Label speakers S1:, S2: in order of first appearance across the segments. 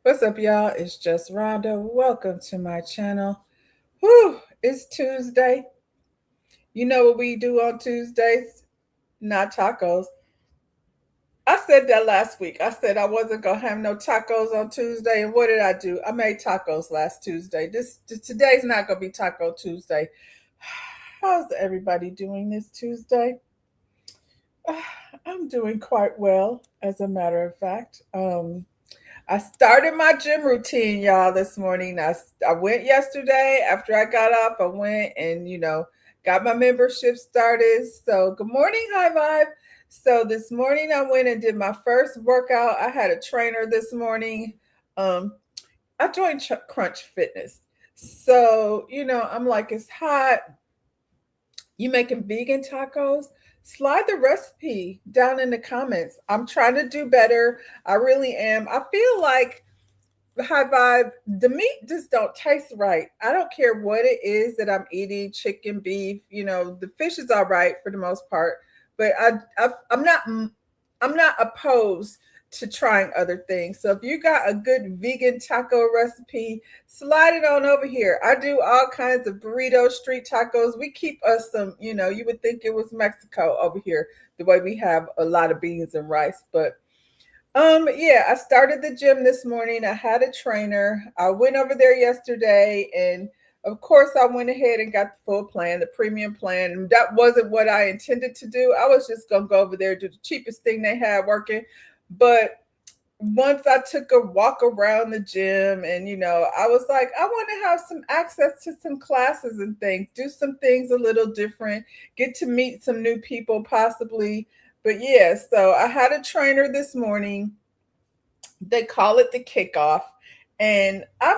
S1: What's up, y'all? It's just Rhonda. Welcome to my channel. Whew, it's Tuesday. You know what we do on Tuesdays? Not tacos. I said that last week. I said I wasn't gonna have no tacos on Tuesday, and what did I do? I made tacos last Tuesday. Today's not gonna be Taco Tuesday. How's everybody doing this Tuesday? I'm doing quite well, as a matter of fact. I started my gym routine, y'all, this morning. I went yesterday after I got off. I went and, got my membership started. So, good morning, High Vibe. So, this morning I went and did my first workout. I had a trainer this morning. Um, I joined Crunch Fitness. So, I'm like, it's hot. You making vegan tacos? Slide the recipe down in the comments. I'm trying to do better. I really am. I feel like High Vibe, the meat just don't taste right. I don't care what it is that I'm eating, chicken, beef, the fish is all right for the most part, but I'm not opposed to trying other things. So if you got a good vegan taco recipe, slide it on over here. I do all kinds of burrito street tacos. We keep us some, you would think it was Mexico over here, the way we have a lot of beans and rice, but yeah, I started the gym this morning. I had a trainer. I went over there yesterday, and of course I went ahead and got the full plan, the premium plan. And that wasn't what I intended to do. I was just gonna go over there, do the cheapest thing they had working. But once I took a walk around the gym and I was like, I want to have some access to some classes and things, do some things a little different, get to meet some new people possibly. But yeah, so I had a trainer this morning. They call it the kickoff. And I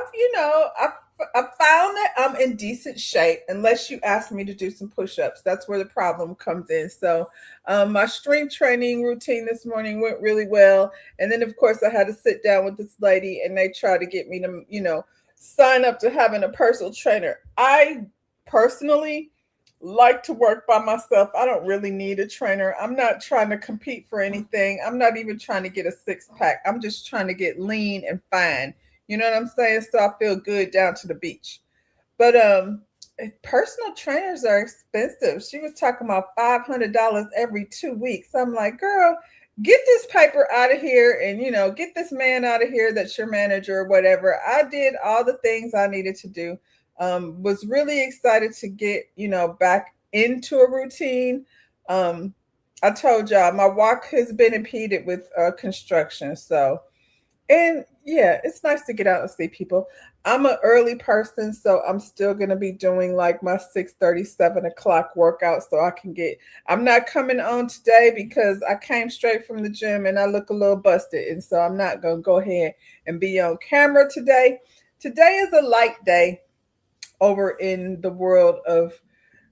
S1: found that I'm in decent shape unless you ask me to do some push-ups. That's where the problem comes in. So my strength training routine this morning went really well. And then of course I had to sit down with this lady and they tried to get me to, sign up to having a personal trainer. I personally like to work by myself. I don't really need a trainer. I'm not trying to compete for anything. I'm not even trying to get a six pack. I'm just trying to get lean and fine. You know what I'm saying? So I feel good down to the beach. But personal trainers are expensive. She was talking about $500 every 2 weeks. I'm like, girl, get this paper out of here and get this man out of here that's your manager or whatever. I did all the things I needed to do. Was really excited to get back into a routine. um I told y'all my walk has been impeded with construction. So, and yeah, it's nice to get out and see people. I'm an early person, so I'm still gonna be doing like my 6:30, 7 o'clock workout so I can get. I'm not coming on today because I came straight from the gym and I look a little busted, and so I'm not gonna go ahead and be on camera today. Today is a light day over in the world of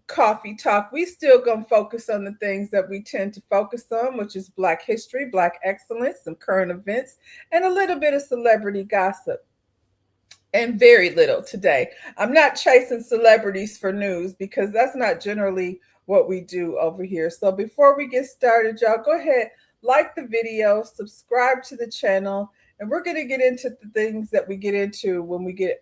S1: coffee talk. We still gonna focus on the things that we tend to focus on, which is Black history, Black excellence, some current events, and a little bit of celebrity gossip. And very little today. I'm not chasing celebrities for news because that's not generally what we do over here. So before we get started, y'all go ahead, like the video, subscribe to the channel, and we're gonna get into the things that we get into when we get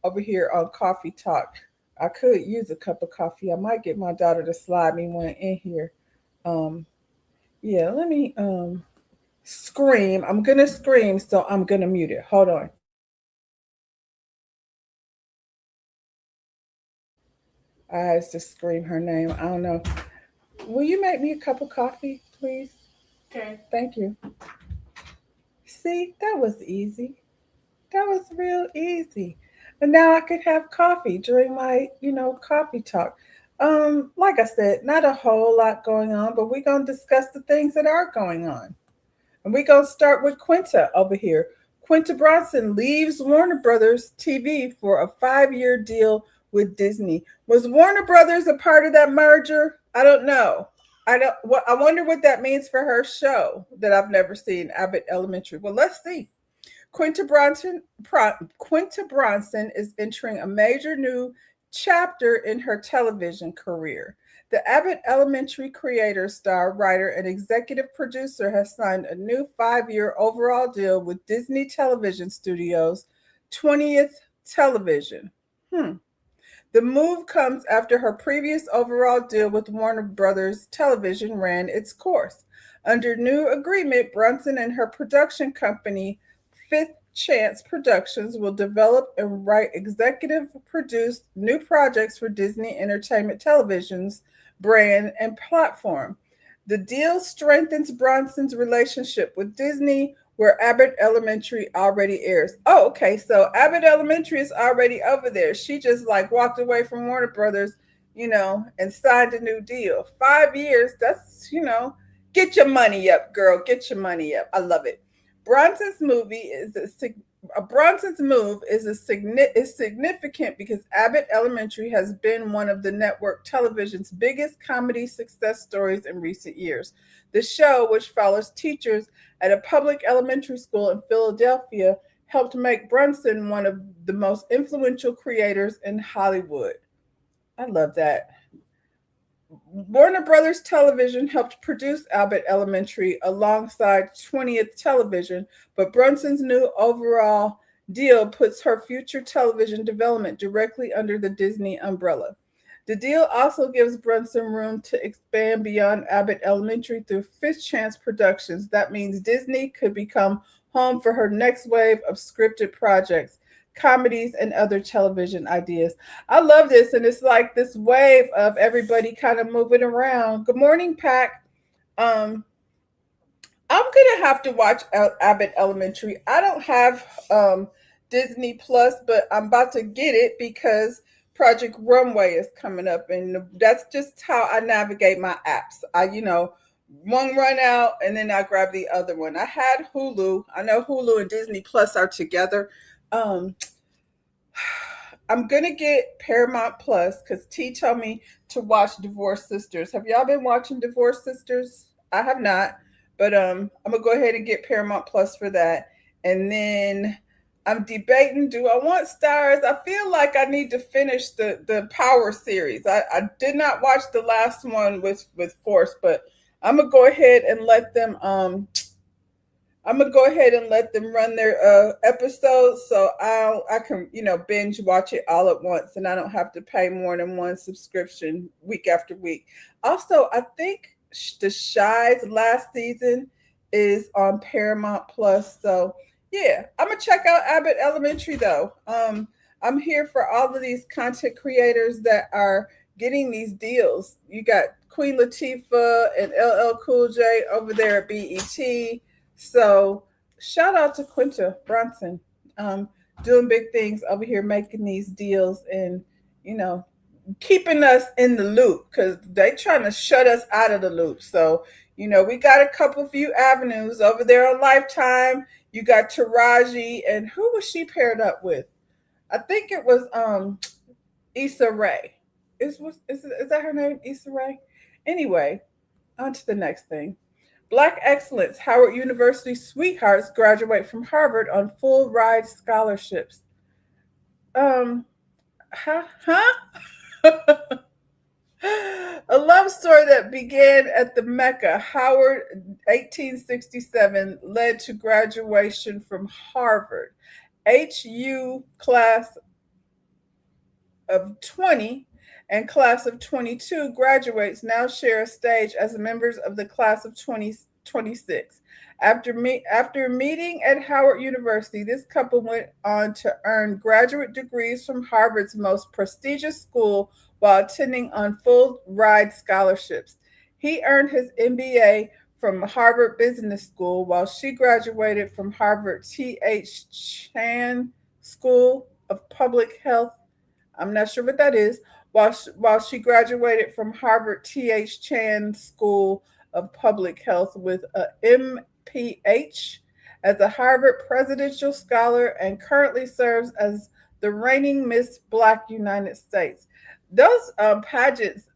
S1: over here on Coffee Talk. I could use a cup of coffee. I might get my daughter to slide me one in here. Um, yeah, let me scream. I'm gonna scream, so I'm gonna mute it. Hold on. I has to scream her name. I don't know. Will you make me a cup of coffee, please? Okay. Thank you. See, that was easy. That was real easy. And now I could have coffee during my, coffee talk. Like I said, not a whole lot going on, but we're gonna discuss the things that are going on. And we're gonna start with Quinta over here. Quinta Brunson leaves Warner Brothers TV for a 5-year deal with Disney. Was Warner Brothers a part of that merger? I don't know. I don't. What I wonder what that means for her show that I've never seen, Abbott Elementary. Well, let's see. Quinta Bronson is entering a major new chapter in her television career. The Abbott Elementary creator, star, writer, and executive producer has signed a new 5-year overall deal with Disney Television Studios' 20th Television. Hmm. The move comes after her previous overall deal with Warner Brothers Television ran its course. Under new agreement, Brunson and her production company, Fifth Chance Productions, will develop and write executive produce new projects for Disney Entertainment Television's brand and platform. The deal strengthens Bronson's relationship with Disney, where Abbott Elementary already airs. Oh, okay. So Abbott Elementary is already over there. She just like walked away from Warner Brothers, and signed a new deal. 5 years. Get your money up, girl. Get your money up. I love it. Bronson's movie is a Bronson's move is significant because Abbott Elementary has been one of the network television's biggest comedy success stories in recent years. The show, which follows teachers at a public elementary school in Philadelphia, helped make Brunson one of the most influential creators in Hollywood. I love that. Warner Brothers Television helped produce Abbott Elementary alongside 20th Television, but Brunson's new overall deal puts her future television development directly under the Disney umbrella. The deal also gives Brunson room to expand beyond Abbott Elementary through Fifth Chance Productions. That means Disney could become home for her next wave of scripted projects, comedies, and other television ideas. I love this, and it's like this wave of everybody kind of moving around. Good morning, Pack. Um, I'm gonna have to watch Abbott Elementary. I don't have Disney Plus, but I'm about to get it because Project Runway is coming up, and that's just how I navigate my apps. One run out, and then I grab the other one. I had Hulu. I know Hulu and Disney Plus are together. Um, I'm gonna get Paramount Plus because T told me to watch Divorced Sisters. Have y'all been watching Divorced Sisters? I have not, but I'm gonna go ahead and get Paramount Plus for that. And then I'm debating: do I want Stars? I feel like I need to finish the Power series. I did not watch the last one with Force, but I'm gonna go ahead and let them run their episodes, so I can binge watch it all at once, and I don't have to pay more than one subscription week after week. Also, I think the Shy's last season is on Paramount Plus. So yeah, I'm gonna check out Abbott Elementary though. I'm here for all of these content creators that are getting these deals. You got Queen Latifah and LL Cool J over there at BET. So shout out to Quinta Brunson, um, doing big things over here, making these deals and you know keeping us in the loop because they trying to shut us out of the loop. So we got a couple few avenues over there on Lifetime. You got Taraji, and who was she paired up with? I think it was Issa Rae. Is that her name, Issa Rae? Anyway, on to the next thing. Black excellence. Howard University sweethearts graduate from Harvard on full ride scholarships. Um, huh? A love story that began at the Mecca, Howard 1867, led to graduation from Harvard. HU class of 20 and class of 22 graduates now share a stage as members of the class of 2026. After meeting at Howard University, this couple went on to earn graduate degrees from Harvard's most prestigious school while attending on full ride scholarships. He earned his MBA from Harvard Business School while she graduated from Harvard T.H. Chan School of Public Health. I'm not sure what that is. While she graduated from Harvard T.H. Chan School of Public Health with a MPH as a Harvard Presidential Scholar and currently serves as the reigning Miss Black United States. Those pageants,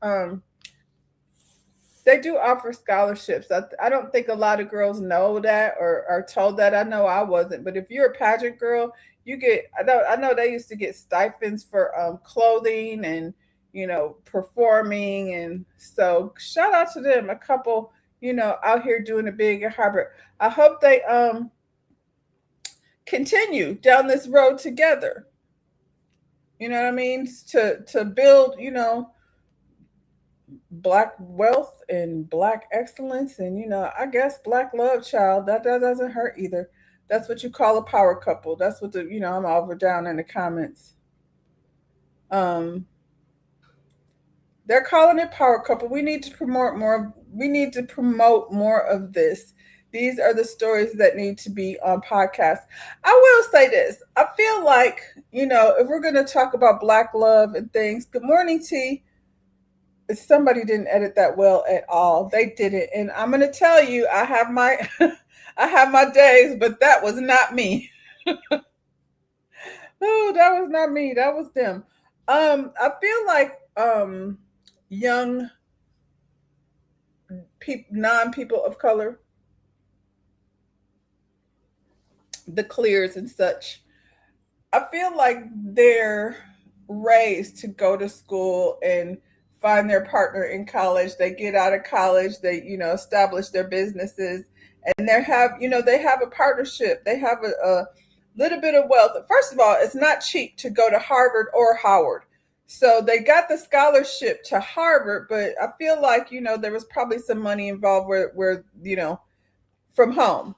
S1: they do offer scholarships. I don't think a lot of girls know that or are told that. I know I wasn't, but if you're a pageant girl, you get. I know they used to get stipends for clothing and performing. And so shout out to them, a couple, out here doing it big at Harvard. I hope they continue down this road together. You know what I mean? To build, black wealth and black excellence, and I guess black love, child. That doesn't hurt either. That's what you call a power couple. That's what I'm over down in the comments. Um they're calling it power couple. We need to promote more. We need to promote more of this. These are the stories that need to be on podcasts. I will say this. I feel like, if we're going to talk about black love and things, good morning, T. Somebody didn't edit that well at all. They didn't. And I'm going to tell you, I have my I have my days, but that was not me. Oh, that was not me. That was them. I feel like young non people of color, the clears and such, I feel like they're raised to go to school and find their partner in college. They get out of college, they, establish their businesses, and they have a partnership. They have a little bit of wealth. First of all, it's not cheap to go to Harvard or Howard. So they got the scholarship to Harvard, but I feel like, there was probably some money involved where from home,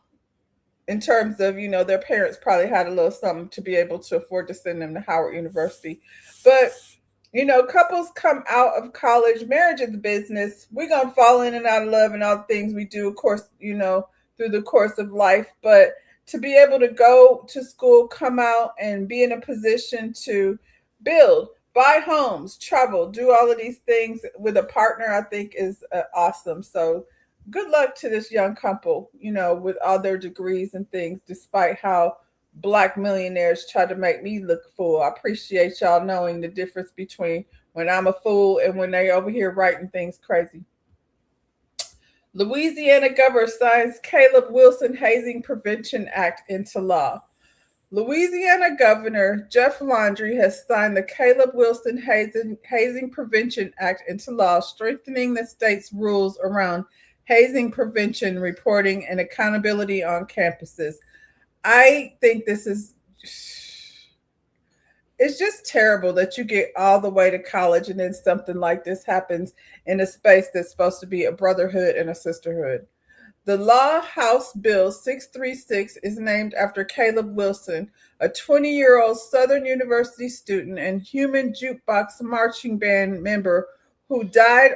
S1: in terms of, their parents probably had a little something to be able to afford to send them to Howard University. But couples come out of college, marriage is a business. We're gonna fall in and out of love and all the things we do, of course, through the course of life. But to be able to go to school, come out, and be in a position to build, buy homes, travel, do all of these things with a partner, I think is awesome. So good luck to this young couple, with all their degrees and things, despite how black millionaires try to make me look fool. I appreciate y'all knowing the difference between when I'm a fool and when they over here writing things crazy. Louisiana governor signs Caleb Wilson Hazing Prevention Act into law. Louisiana Governor Jeff Landry has signed the Caleb Wilson Hazing Prevention Act into law, strengthening the state's rules around hazing prevention, reporting, and accountability on campuses. I think it's just terrible that you get all the way to college and then something like this happens in a space that's supposed to be a brotherhood and a sisterhood. The Law House Bill 636 is named after Caleb Wilson, a 20-year-old Southern University student and Human Jukebox marching band member who died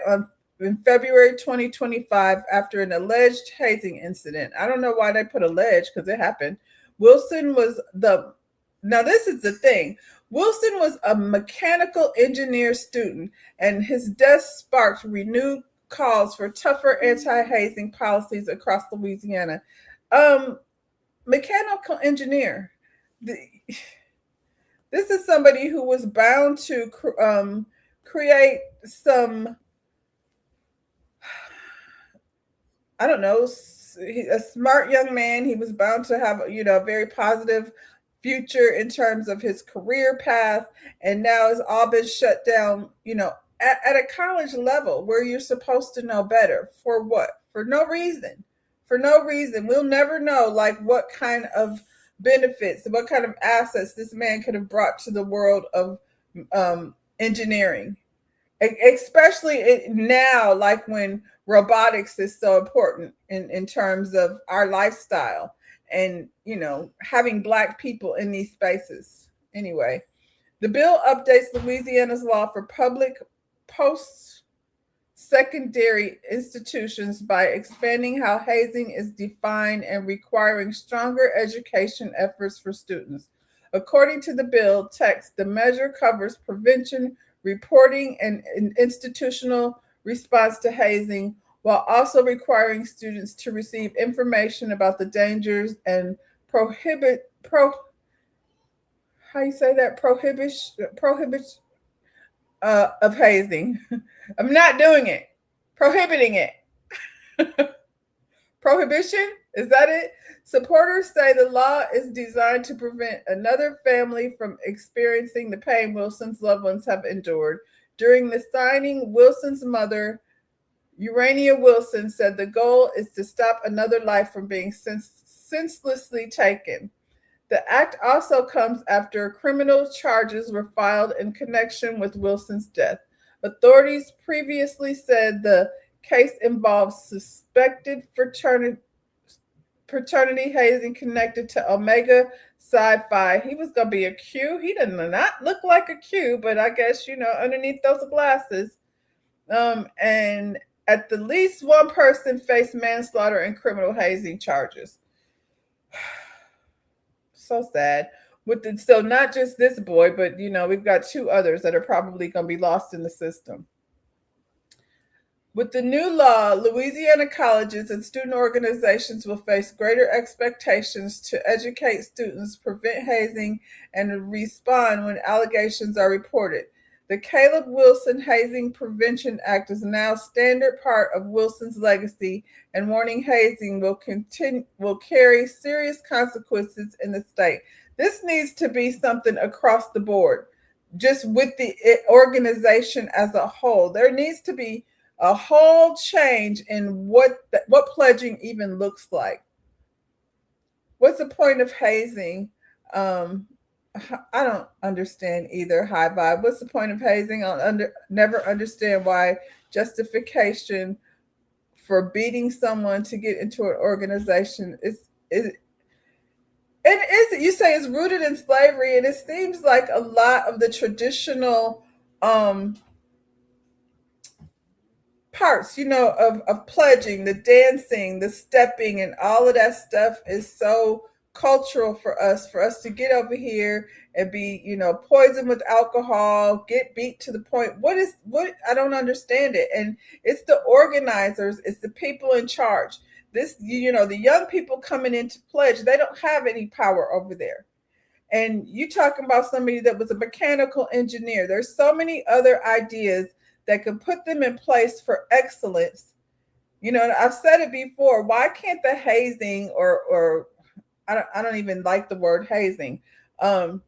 S1: in February 2025 after an alleged hazing incident. I don't know why they put alleged, because it happened. Wilson was now this is the thing. Wilson was a mechanical engineer student, and his death sparked renewed calls for tougher anti-hazing policies across Louisiana. Mechanical engineer. This is somebody who was bound to create some, I don't know, a smart young man. He was bound to have, a very positive future in terms of his career path. And now it's all been shut down, at a college level where you're supposed to know better. For what? For no reason. For no reason. We'll never know, like, what kind of benefits, what kind of assets this man could have brought to the world of engineering. Especially now, like when robotics is so important in terms of our lifestyle, and having black people in these spaces. Anyway, the bill updates Louisiana's law for public post-secondary institutions by expanding how hazing is defined and requiring stronger education efforts for students. According to the bill text, the measure covers prevention, reporting, and institutional response to hazing, while also requiring students to receive information about the dangers and prohibit of hazing. I'm not doing it. Prohibiting it. Prohibition? Is that it? Supporters say the law is designed to prevent another family from experiencing the pain Wilson's loved ones have endured During the signing, Wilson's mother, Urania Wilson, said the goal is to stop another life from being senselessly taken. The act also comes after criminal charges were filed in connection with Wilson's death. Authorities previously said the case involves suspected fraternity hazing connected to Omega Psi Phi. He was going to be a Q. He did not look like a Q, but I guess, underneath those glasses. And at the least one person faced manslaughter and criminal hazing charges. So sad. So not just this boy, but we've got two others that are probably going to be lost in the system. With the new law, Louisiana colleges and student organizations will face greater expectations to educate students, prevent hazing, and respond when allegations are reported. The Caleb Wilson Hazing Prevention Act is now standard part of Wilson's legacy, and warning hazing will carry serious consequences in the state. This needs to be something across the board, just with the organization as a whole. There needs to be a whole change in what pledging even looks like. What's the point of hazing? I don't understand either. High vibe. What's the point of hazing? I'll never understand why justification for beating someone to get into an organization is you say it's rooted in slavery, and it seems like a lot of the traditional parts, of pledging, the dancing, the stepping, and all of that stuff is so cultural for us to get over here and be, poisoned with alcohol, get beat to the point. What I don't understand it. And it's the organizers, it's the people in charge. The young people coming in to pledge, they don't have any power over there. And you talking about somebody that was a mechanical engineer. There's so many other ideas that can put them in place for excellence. I've said it before. Why can't the hazing or I don't even like the word hazing. The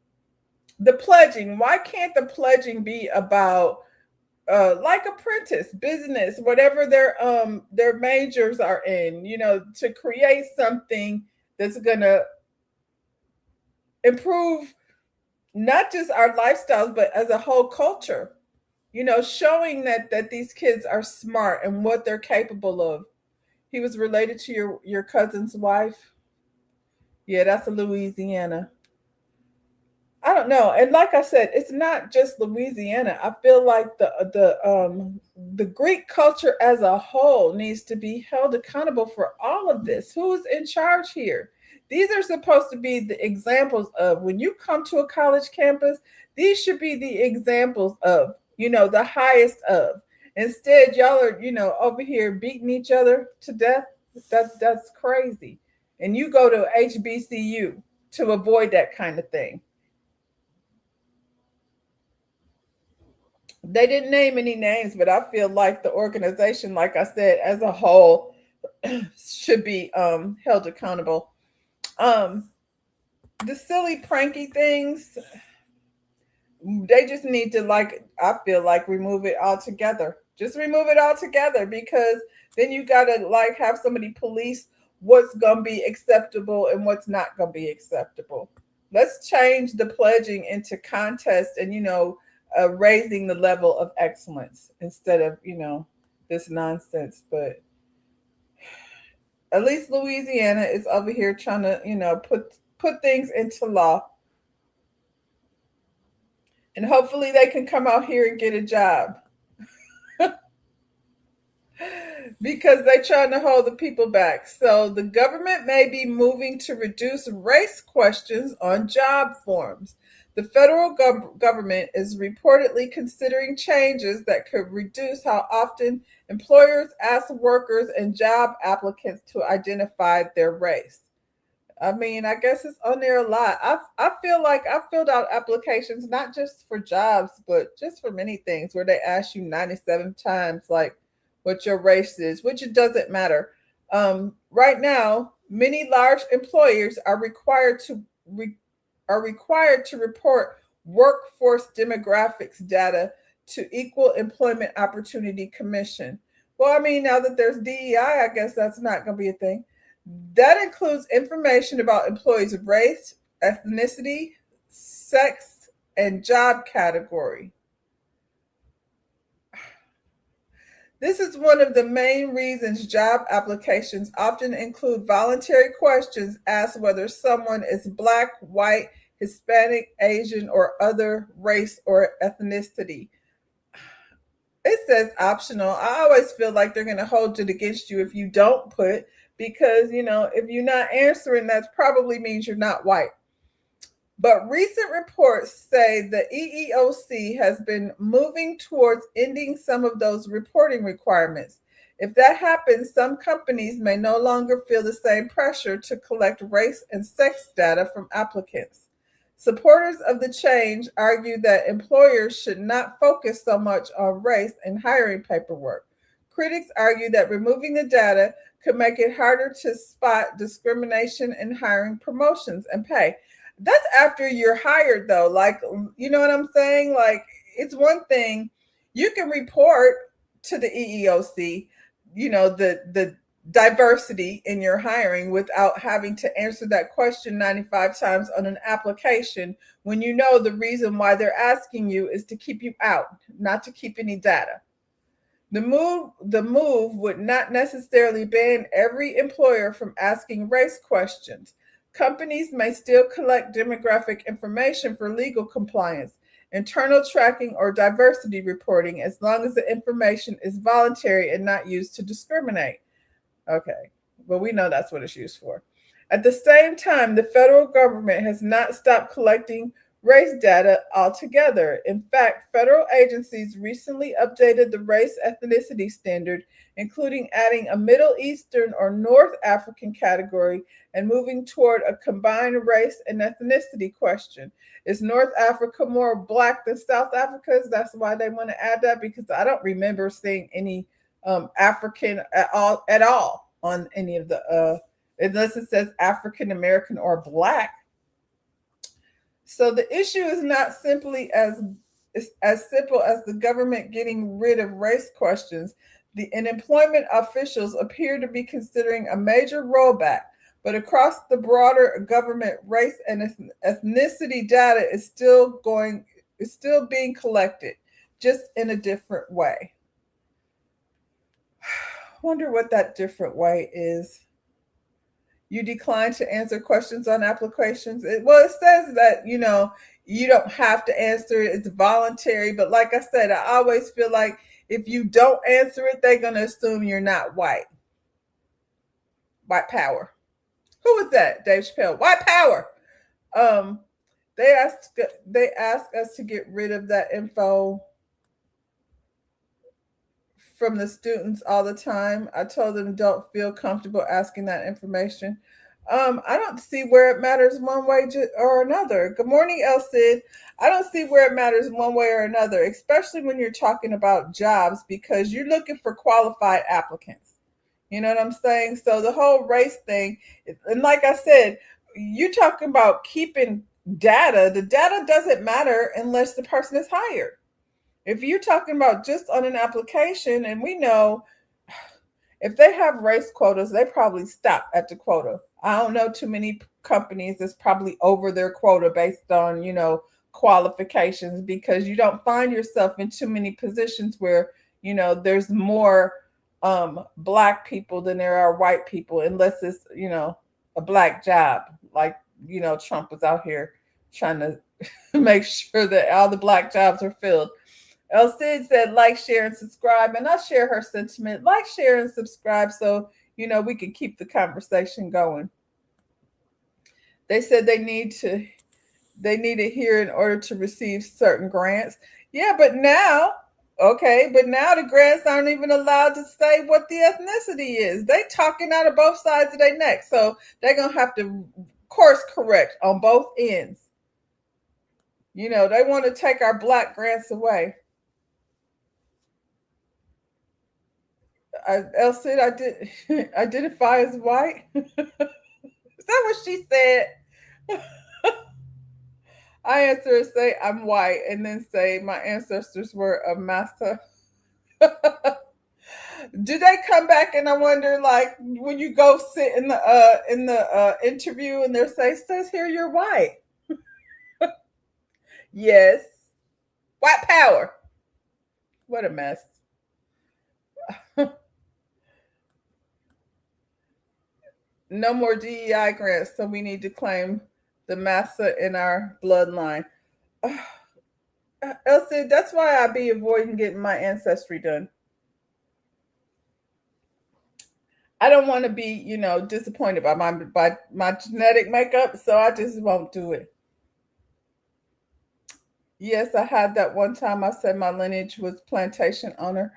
S1: pledging. Why can't the pledging be about like apprentice business, whatever their majors are in? To create something that's gonna improve not just our lifestyles, but as a whole culture. Showing that these kids are smart and what they're capable of. He was related to your cousin's wife. Yeah, that's a Louisiana. I don't know. And like I said, it's not just Louisiana. I feel like the Greek culture as a whole needs to be held accountable for all of this. Who's in charge here? These are supposed to be the examples of when you come to a college campus, these should be the examples of, the highest of. Instead, y'all are, over here beating each other to death. That's crazy. And you go to HBCU to avoid that kind of thing. They didn't name any names, but I feel like the organization, like I said, as a whole, should be held accountable. The silly pranky things, they just need to, I feel like, remove it altogether. Just remove it altogether, because then you gotta have somebody police what's gonna be acceptable and what's not gonna be acceptable. Let's change the pledging into contest and raising the level of excellence instead of this nonsense. But at least Louisiana is over here trying to put things into law. And hopefully they can come out here and get a job. Because they're trying to hold the people back. So the government may be moving to reduce race questions on job forms. The federal government is reportedly considering changes that could reduce how often employers ask workers and job applicants to identify their race. I mean, I guess it's on there a lot. I feel like I filled out applications, not just for jobs, but just for many things, where they ask you 97 times, what your race is, which it doesn't matter. Right now, many large employers are required to report workforce demographics data to Equal Employment Opportunity Commission. Well, I mean, now that there's DEI, I guess that's not going to be a thing. That includes information about employees' race, ethnicity, sex, and job category. This is one of the main reasons job applications often include voluntary questions asked whether someone is Black, white, Hispanic, Asian, or other race or ethnicity. It says optional. I always feel like they're going to hold it against you if you don't put, because, if you're not answering, that probably means you're not white. But recent reports say the EEOC has been moving towards ending some of those reporting requirements. If that happens, some companies may no longer feel the same pressure to collect race and sex data from applicants. Supporters of the change argue that employers should not focus so much on race in hiring paperwork. Critics argue that removing the data could make it harder to spot discrimination in hiring, promotions, and pay. That's after you're hired, though. Like, you know what I'm saying? Like, it's one thing you can report to the EEOC, the diversity in your hiring without having to answer that question 95 times on an application, when you know the reason why they're asking you is to keep you out, not to keep any data. The move would not necessarily ban every employer from asking race questions. Companies may still collect demographic information for legal compliance, internal tracking, or diversity reporting, as long as the information is voluntary and not used to discriminate. Okay, well, we know that's what it's used for. At the same time, the federal government has not stopped collecting race data altogether. In fact, federal agencies recently updated the race ethnicity standard, including adding a Middle Eastern or North African category and moving toward a combined race and ethnicity question. Is North Africa more Black than South Africa? That's why they want to add that, because I don't remember seeing any African at all on any of the unless it says African American or Black. So the issue is not simply as simple as the government getting rid of race questions. The employment officials appear to be considering a major rollback, but across the broader government, race and ethnicity data is still being collected, just in a different way. Wonder what that different way is. You decline to answer questions on applications. It says that, you don't have to answer it. It's voluntary. But like I said, I always feel like if you don't answer it, they're going to assume you're not white. White power. Who was that? Dave Chappelle. White power. Um, they asked us to get rid of that info from the students all the time. I told them don't feel comfortable asking that information. I don't see where it matters one way or another. Good morning, El Cid. I don't see where it matters one way or another, especially when you're talking about jobs, because you're looking for qualified applicants. You know what I'm saying? So the whole race thing, and like I said, you're talking about keeping data. The data doesn't matter unless the person is hired. If you're talking about just on an application, and we know if they have race quotas, they probably stop at the quota. I don't know too many companies that's probably over their quota based on, qualifications, because you don't find yourself in too many positions where, there's more Black people than there are white people, unless it's, a Black job. Like, Trump was out here trying to make sure that all the Black jobs are filled. El Cid said, like, share, and subscribe. And I share her sentiment. Like, share, and subscribe so, we can keep the conversation going. They said they need it here in order to receive certain grants. Yeah, but now the grants aren't even allowed to say what the ethnicity is. They talking out of both sides of their neck. So they're going to have to course correct on both ends. They want to take our Black grants away. El Cid, I did identify as white. Is that what she said? I answer and say I'm white, and then say my ancestors were of Massa. Do they come back and I wonder, like, when you go sit in the interview and they say, says here you're white. Yes. White power. What a mess. No more DEI grants, so we need to claim the massa in our bloodline. Elsie, that's why I be avoiding getting my ancestry done. I don't want to be, disappointed by my genetic makeup, so I just won't do it. Yes, I had that one time. I said my lineage was plantation owner.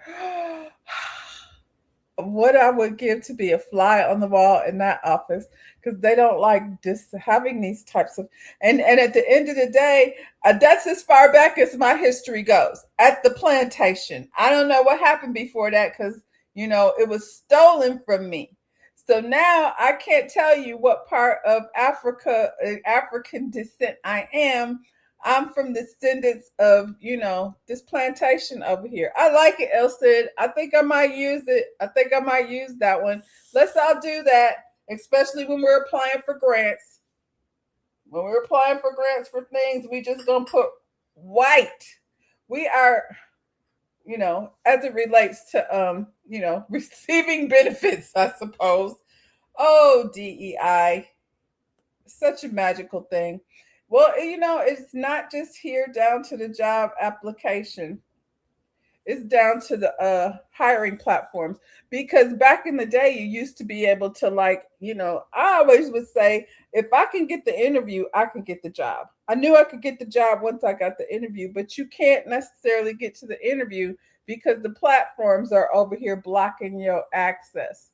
S1: What I would give to be a fly on the wall in that office, because they don't like just having these types of, and at the end of the day, that's as far back as my history goes at the plantation. I don't know what happened before that, because it was stolen from me. So now I can't tell you what part of Africa, African descent I am. I'm from descendants of, this plantation over here. I like it, Elsid. I think I might use it. I think I might use that one. Let's all do that, especially when we're applying for grants. When we're applying for grants for things, we just gonna put white. We are, as it relates to receiving benefits, I suppose. Oh, DEI. Such a magical thing. Well, it's not just here down to the job application. It's down to the hiring platforms, because back in the day you used to be able to, like, I always would say, if I can get the interview, I can get the job. I knew I could get the job once I got the interview, but you can't necessarily get to the interview because the platforms are over here blocking your access.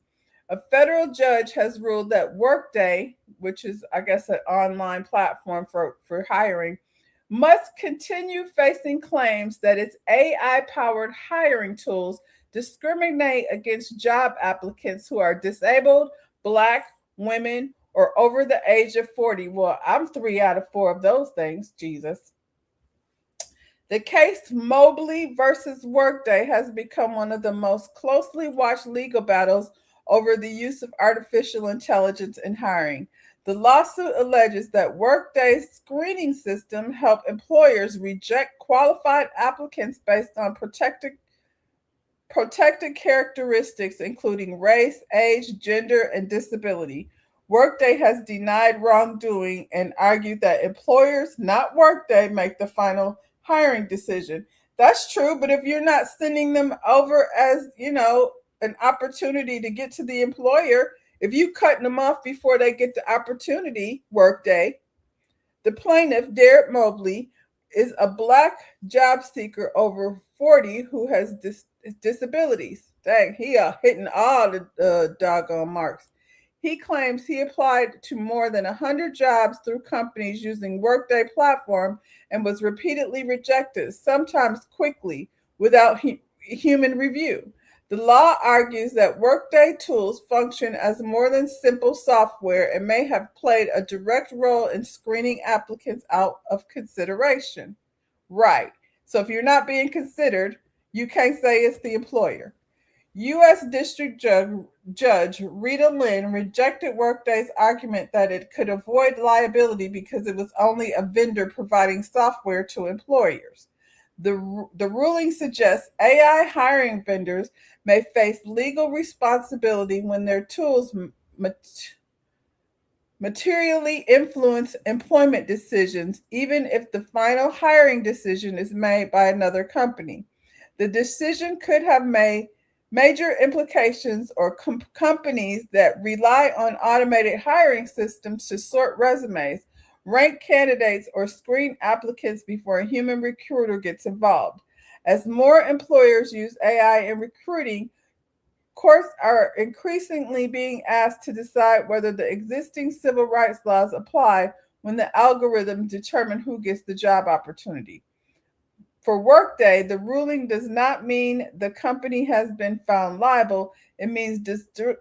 S1: A federal judge has ruled that Workday, which is, I guess, an online platform for hiring, must continue facing claims that its AI powered hiring tools discriminate against job applicants who are disabled, Black, women, or over the age of 40. Well, I'm 3 out of 4 of those things, Jesus. The case Mobley versus Workday has become one of the most closely watched legal battles over the use of artificial intelligence in hiring. The lawsuit alleges that Workday's screening system helped employers reject qualified applicants based on protected characteristics, including race, age, gender, and disability. Workday has denied wrongdoing and argued that employers, not Workday, make the final hiring decision. That's true, but if you're not sending them over as, an opportunity to get to the employer, if you cutting them off before they get the opportunity, Workday. The plaintiff, Derek Mobley, is a Black job seeker over 40 who has disabilities. Dang, he hitting all the doggone marks. He claims he applied to more than 100 jobs through companies using Workday platform and was repeatedly rejected, sometimes quickly, without human review. The law argues that Workday tools function as more than simple software and may have played a direct role in screening applicants out of consideration. Right. So if you're not being considered, you can't say it's the employer. U.S. District Judge Rita Lynn rejected Workday's argument that it could avoid liability because it was only a vendor providing software to employers. The ruling suggests AI hiring vendors may face legal responsibility when their tools materially influence employment decisions, even if the final hiring decision is made by another company. The decision could have made major implications or companies that rely on automated hiring systems to sort resumes, rank candidates, or screen applicants before a human recruiter gets involved. As more employers use AI in recruiting, courts are increasingly being asked to decide whether the existing civil rights laws apply when the algorithms determine who gets the job opportunity. For Workday, the ruling does not mean the company has been found liable. It means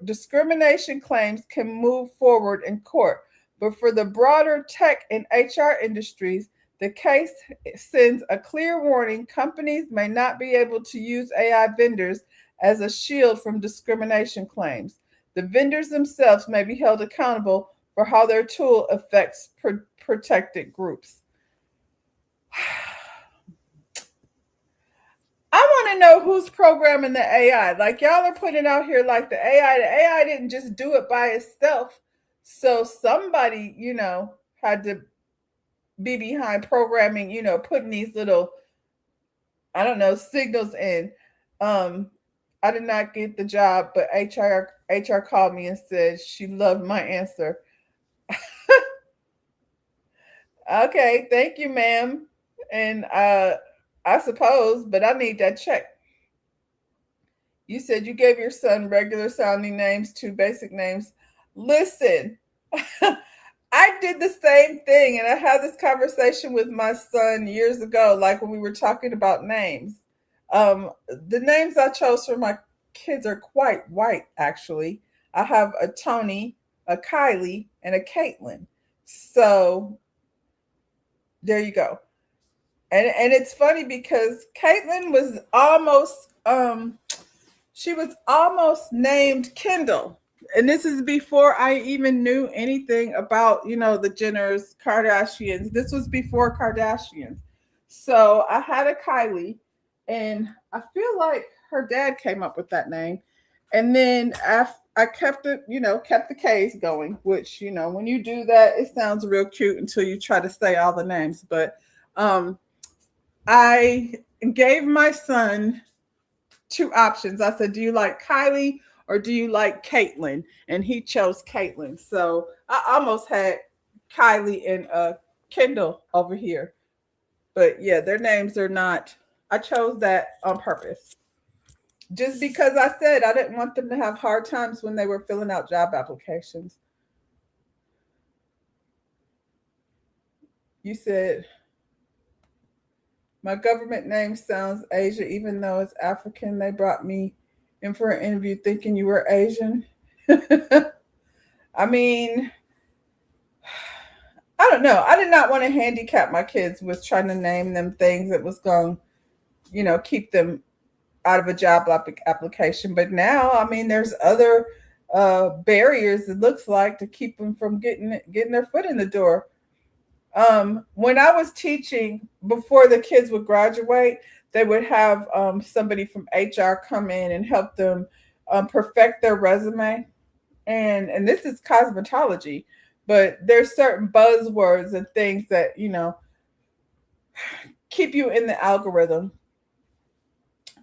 S1: discrimination claims can move forward in court. But for the broader tech and HR industries, The case sends a clear warning: companies may not be able to use AI vendors as a shield from discrimination claims. The vendors themselves may be held accountable for how their tool affects protected groups. I want to know who's programming the AI. Like, y'all are putting out here like the AI didn't just do it by itself. So somebody, had to be behind programming, putting these little, I don't know, signals in. Um, I did not get the job, but HR called me and said she loved my answer. Okay, thank you, ma'am. And I suppose, but I need that check. You said you gave your son regular sounding names, two basic names. Listen, I did the same thing, and I had this conversation with my son years ago, like when we were talking about names. The names I chose for my kids are quite white, actually. I have a Tony, a Kylie, and a Caitlin. So there you go. And it's funny because Caitlin was almost she was almost named Kendall. And this is before I even knew anything about, the Jenners, Kardashians. This was before Kardashians. So I had a Kylie, and I feel like her dad came up with that name. And then I kept it, kept the K's going, which, when you do that, it sounds real cute until you try to say all the names. But I gave my son two options. I said, "Do you like Kylie or do you like Caitlin?" And he chose Caitlin. So I almost had Kylie and Kendall over here. But yeah, their names are not. I chose that on purpose. Just because I said I didn't want them to have hard times when they were filling out job applications. You said my government name sounds Asia, even though it's African. They brought me in for an interview thinking you were Asian. I mean, I don't know. I did not want to handicap my kids with trying to name them things that was going, keep them out of a job application. But now, I mean, there's other barriers. It looks like to keep them from getting their foot in the door. When I was teaching before the kids would graduate, they would have somebody from HR come in and help them perfect their resume. And this is cosmetology, but there's certain buzzwords and things that keep you in the algorithm.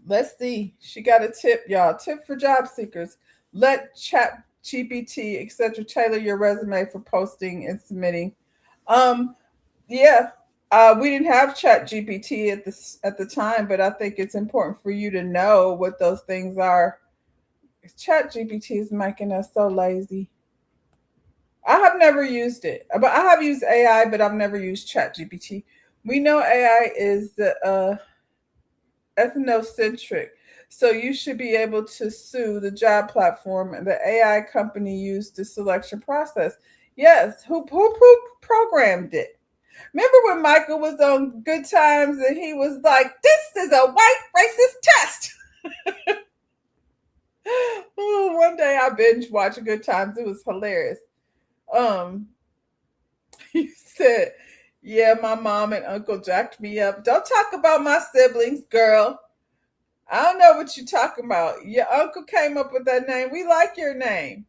S1: Let's see. She got a tip, y'all. Tip for job seekers: let Chat GPT, etc., tailor your resume for posting and submitting. Um, yeah, we didn't have Chat GPT at the time, but I think it's important for you to know what those things are. Chat GPT is making us so lazy. I have never used it, but I have used AI, but I've never used Chat GPT. We know AI is ethnocentric, so you should be able to sue the job platform and the AI company used the selection process. Yes, who programmed it? Remember when Michael was on Good Times and he was like, "This is a white racist test." Oh, one day I binge watched Good Times. It was hilarious. Um, he said, "Yeah, my mom and uncle jacked me up. Don't talk about my siblings, girl. I don't know what you're talking about. Your uncle came up with that name. We like your name.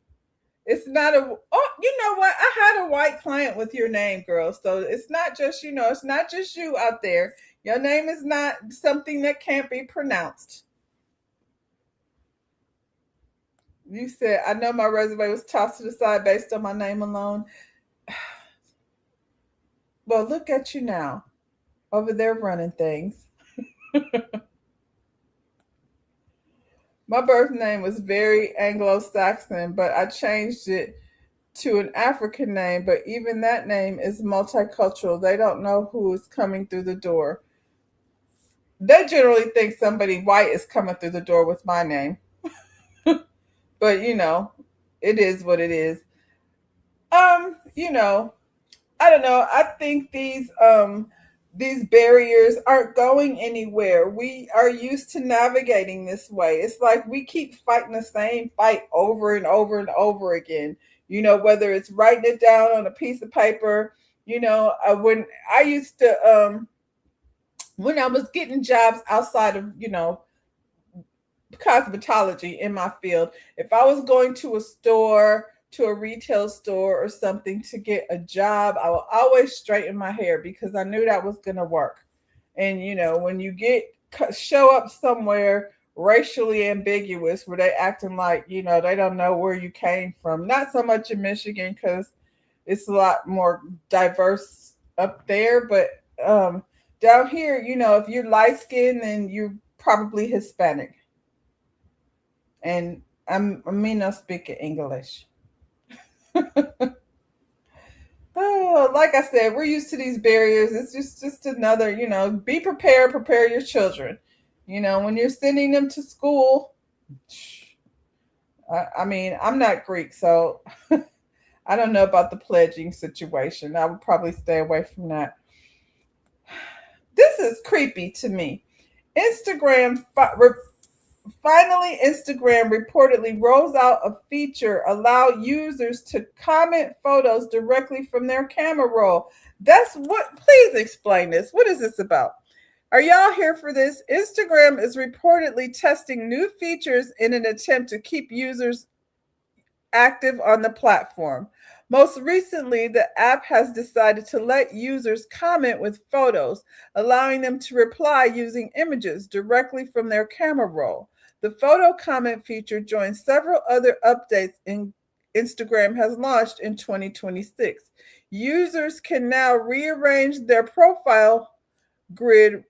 S1: It's not a, oh, you know what? I had a white client with your name, girl. So it's not just, it's not just you out there. Your name is not something that can't be pronounced." You said, "I know my resume was tossed to the side based on my name alone." Well, look at you now over there running things. My birth name was very Anglo Saxon, but I changed it to an African name. But even that name is multicultural. They don't know who is coming through the door. They generally think somebody white is coming through the door with my name. But it is what it is. Um, you know, I don't know. I think these these barriers aren't going anywhere. We are used to navigating this way. It's like we keep fighting the same fight over and over and over again. Whether it's writing it down on a piece of paper. When I used to, when I was getting jobs outside of, cosmetology in my field, if I was going to a store, to a retail store or something to get a job, I would always straighten my hair because I knew that was going to work. And when you show up somewhere racially ambiguous where they acting like they don't know where you came from, not so much in Michigan because it's a lot more diverse up there, but down here, if you're light skinned, then you're probably Hispanic. And I mean, not speaking English. Oh, like I said, we're used to these barriers. It's just another, be prepared, prepare your children. When you're sending them to school, I mean, I'm not Greek, so I don't know about the pledging situation. I would probably stay away from that. This is creepy to me. Instagram Finally, Instagram reportedly rolls out a feature allow users to comment photos directly from their camera roll. That's what, please explain this. What is this about? Are y'all here for this? Instagram is reportedly testing new features in an attempt to keep users active on the platform. Most recently, the app has decided to let users comment with photos, allowing them to reply using images directly from their camera roll. The photo comment feature joins several other updates Instagram has launched in 2026. Users can now rearrange their profile grid,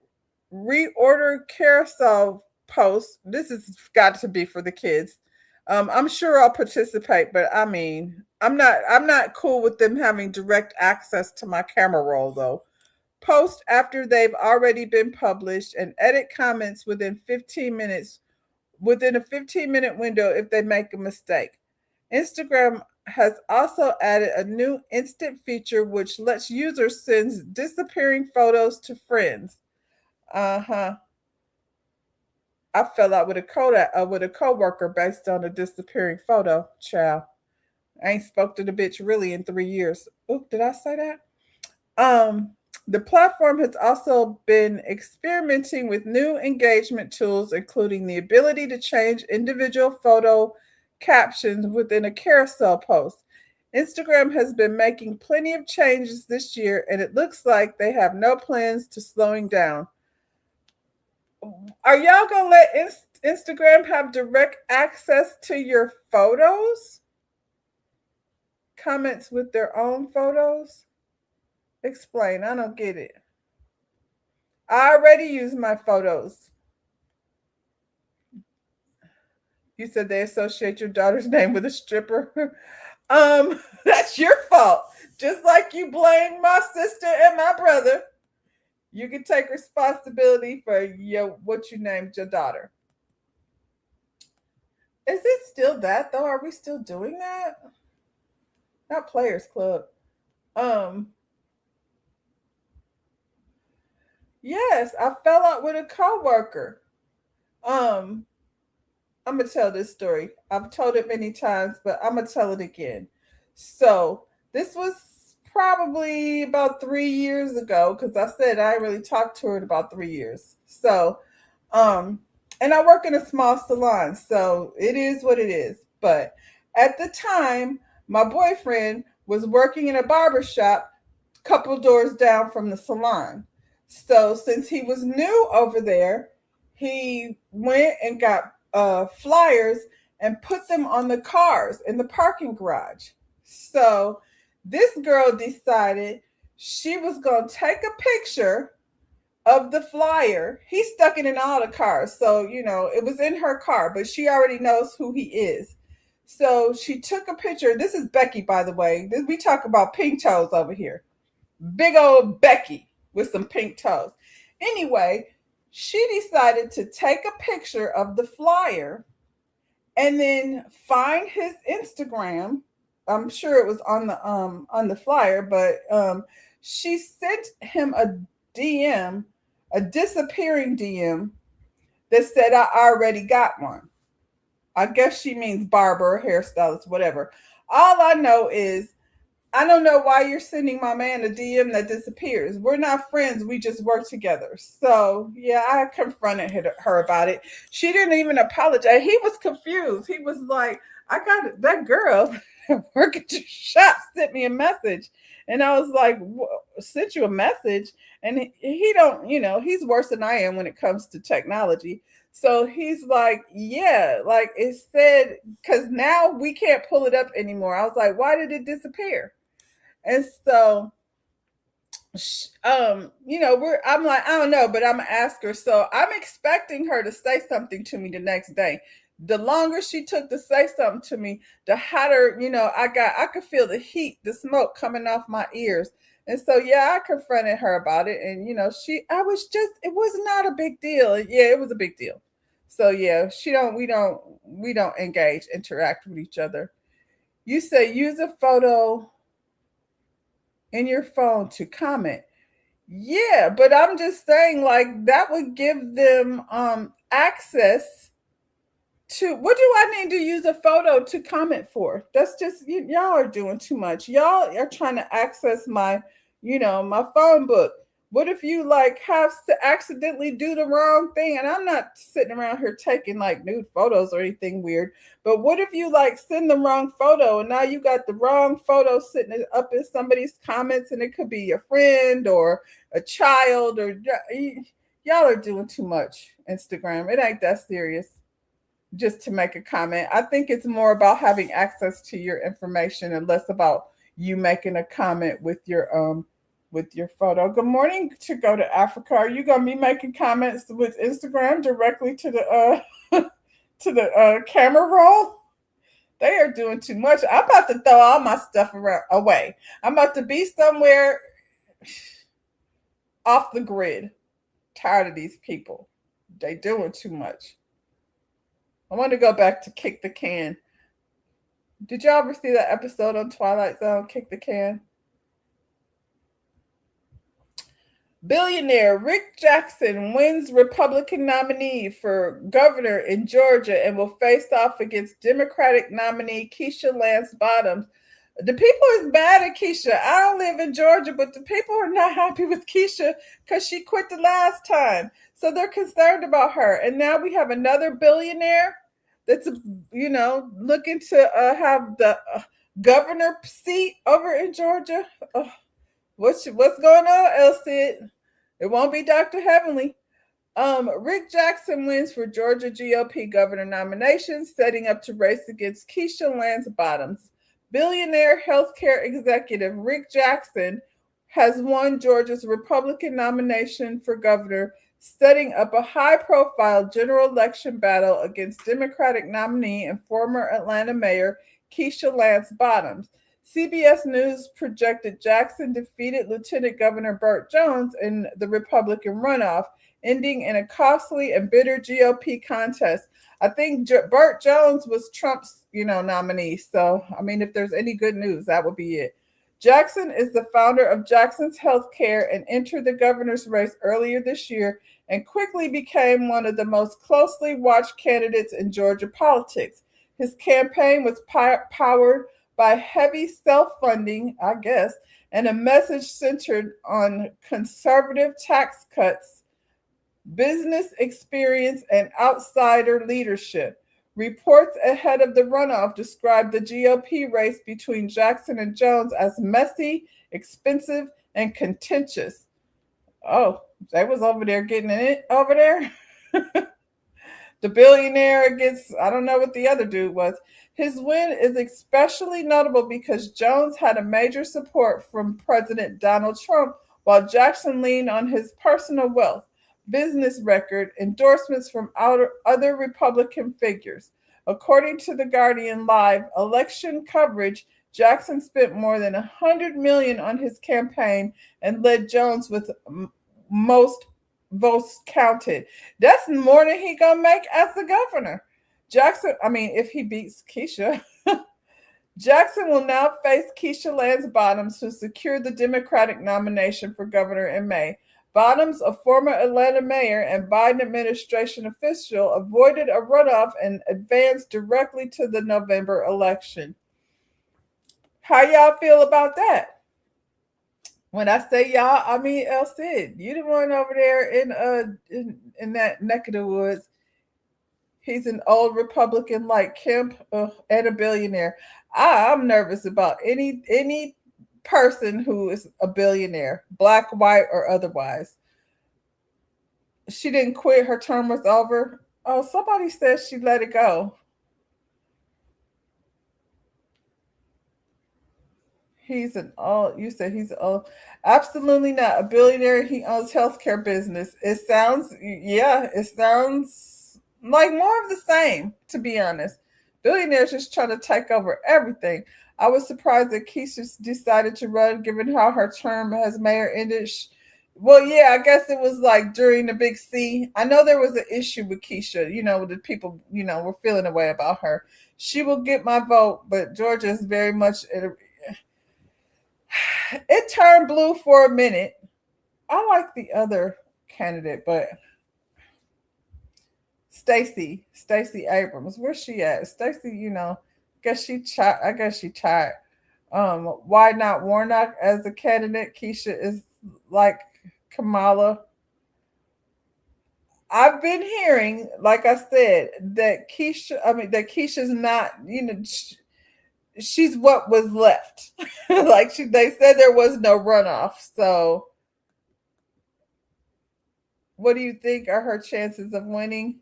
S1: reorder carousel posts. This has got to be for the kids. I'm sure I'll participate, but I mean, I'm not cool with them having direct access to my camera roll though. Post after they've already been published and edit comments within a 15-minute window if they make a mistake. Instagram has also added a new instant feature which lets users send disappearing photos to friends. Uh-huh. I fell out with a coworker based on a disappearing photo. Child, I ain't spoke to the bitch really in 3 years. Oh, did I say that? Um, the platform has also been experimenting with new engagement tools, including the ability to change individual photo captions within a carousel post. Instagram has been making plenty of changes this year, and it looks like they have no plans to slowing down. Are y'all gonna let Instagram have direct access to your photos? Comments with their own photos? Explain. I don't get it. I already use my photos. You said they associate your daughter's name with a stripper. That's your fault. Just like you blame my sister and my brother, you can take responsibility for what you named your daughter. Is it still that though? Are we still doing that? Not Players Club. Um, yes, I fell out with a coworker. Um, I'm gonna tell this story. I've told it many times, but I'm gonna tell it again. So this was probably about 3 years ago because I said I really talked to her in about 3 years. So, um, and I work in a small salon, so it is what it is. But at the time, my boyfriend was working in a barber shop a couple doors down from the salon. So since he was new over there, he went and got flyers and put them on the cars in the parking garage. So this girl decided she was going to take a picture of the flyer. He stuck it in all the cars. So, it was in her car, but she already knows who he is. So she took a picture. This is Becky, by the way. We talk about pink toes over here. Big old Becky with some pink toes. Anyway, she decided to take a picture of the flyer and then find his Instagram. I'm sure it was on the flyer, but she sent him a DM, a disappearing DM that said I already got one. I guess she means barber, hairstylist, whatever. All I know is I don't know why you're sending my man a DM that disappears. We're not friends. We just work together. So, yeah, I confronted her about it. She didn't even apologize. He was confused. He was like, I got it. That girl working at your shop sent me a message. And I was like, sent you a message? And he don't, he's worse than I am when it comes to technology. So he's like, yeah, like it said, because now we can't pull it up anymore. I was like, why did it disappear? And so, I'm like, I don't know, but I'm gonna ask her. So I'm expecting her to say something to me the next day. The longer she took to say something to me, the hotter, I could feel the heat, the smoke coming off my ears. And so, yeah, I confronted her about it. And, it was not a big deal. Yeah, it was a big deal. So, yeah, we don't engage, interact with each other. You say use a photo in your phone to comment. Yeah, but I'm just saying like that would give them access to what do I need to use a photo to comment for? That's just y'all are doing too much. Y'all are trying to access my phone book. What if you like have to accidentally do the wrong thing? And I'm not sitting around here taking like nude photos or anything weird. But what if you like send the wrong photo and now you got the wrong photo sitting up in somebody's comments and it could be your friend or a child or y'all are doing too much. Instagram. It ain't that serious just to make a comment. I think it's more about having access to your information and less about you making a comment with your photo. Good morning to go to Africa. Are you gonna be making comments with Instagram directly to the to the camera roll? They are doing too much. I'm about to throw all my stuff away. I'm about to be somewhere off the grid. Tired of these people. They doing too much. I want to go back to Kick the Can. Did y'all ever see that episode on Twilight Zone, Kick the Can? Billionaire Rick Jackson wins Republican nominee for governor in Georgia and will face off against Democratic nominee Keisha Lance Bottoms. The people is mad at Keisha. I don't live in Georgia, but the people are not happy with Keisha because she quit the last time. So they're concerned about her. And now we have another billionaire that's, looking to have the governor seat over in Georgia. What's going on, Elsie? It won't be Dr. Heavenly. Rick Jackson wins for Georgia GOP governor nomination, setting up to race against Keisha Lance Bottoms. Billionaire healthcare executive Rick Jackson has won Georgia's Republican nomination for governor, setting up a high-profile general election battle against Democratic nominee and former Atlanta mayor Keisha Lance Bottoms. CBS News projected Jackson defeated Lieutenant Governor Burt Jones in the Republican runoff, ending in a costly and bitter GOP contest. I think Burt Jones was Trump's, nominee. So, I mean, if there's any good news, that would be it. Jackson is the founder of Jackson's Healthcare and entered the governor's race earlier this year and quickly became one of the most closely watched candidates in Georgia politics. His campaign was powered by heavy self-funding, I guess, and a message centered on conservative tax cuts, business experience, and outsider leadership. Reports ahead of the runoff described the GOP race between Jackson and Jones as messy, expensive, and contentious. Oh, they was over there getting it over there. The billionaire against, I don't know what the other dude was. His win is especially notable because Jones had a major support from President Donald Trump, while Jackson leaned on his personal wealth, business record, endorsements from other Republican figures. According to The Guardian Live election coverage, Jackson spent more than $100 million on his campaign and led Jones with most votes counted. That's more than he gonna make as the governor. Jackson, if he beats Keisha, Jackson will now face Keisha Lance Bottoms, who secured the Democratic nomination for governor in May. Bottoms, a former Atlanta mayor and Biden administration official, avoided a runoff and advanced directly to the November election. How y'all feel about that? When I say y'all, I mean El Cid. You the one over there in that neck of the woods. He's an old Republican like Kemp and a billionaire. I'm nervous about any person who is a billionaire, black, white, or otherwise. She didn't quit. Her term was over. Oh, somebody said she let it go. He's an old. You said he's old. Absolutely not a billionaire. He owns healthcare business. It sounds, yeah, it sounds like more of the same. To be honest, billionaires just trying to take over everything. I was surprised that Keisha decided to run, given how her term as mayor ended. Well, yeah, I guess it was like during the big C. I know there was an issue with Keisha. The people, were feeling a way about her. She will get my vote, but Georgia is very much it turned blue for a minute. I like the other candidate, but Stacey Abrams, where's she at? Stacey, I guess she tired. Why not Warnock as a candidate? Keisha is like Kamala. I've been hearing, like I said, that Keisha's not, she's what was left. They said there was no runoff. So what do you think are her chances of winning?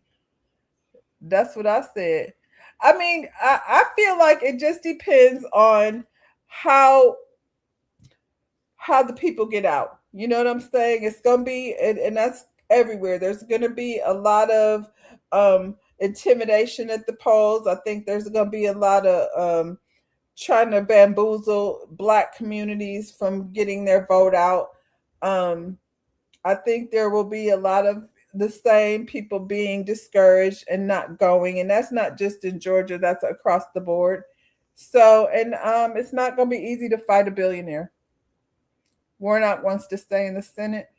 S1: That's what I said. I mean, I feel like it just depends on how how the people get out. You know what I'm saying? It's gonna be, and that's everywhere. There's gonna be a lot of intimidation at the polls. I think there's gonna be a lot of trying to bamboozle black communities from getting their vote out. Um, I think there will be a lot of the same people being discouraged and not going, and that's not just in Georgia. That's across the board. So, and it's not going to be easy to fight a billionaire. Warnock wants to stay in the Senate.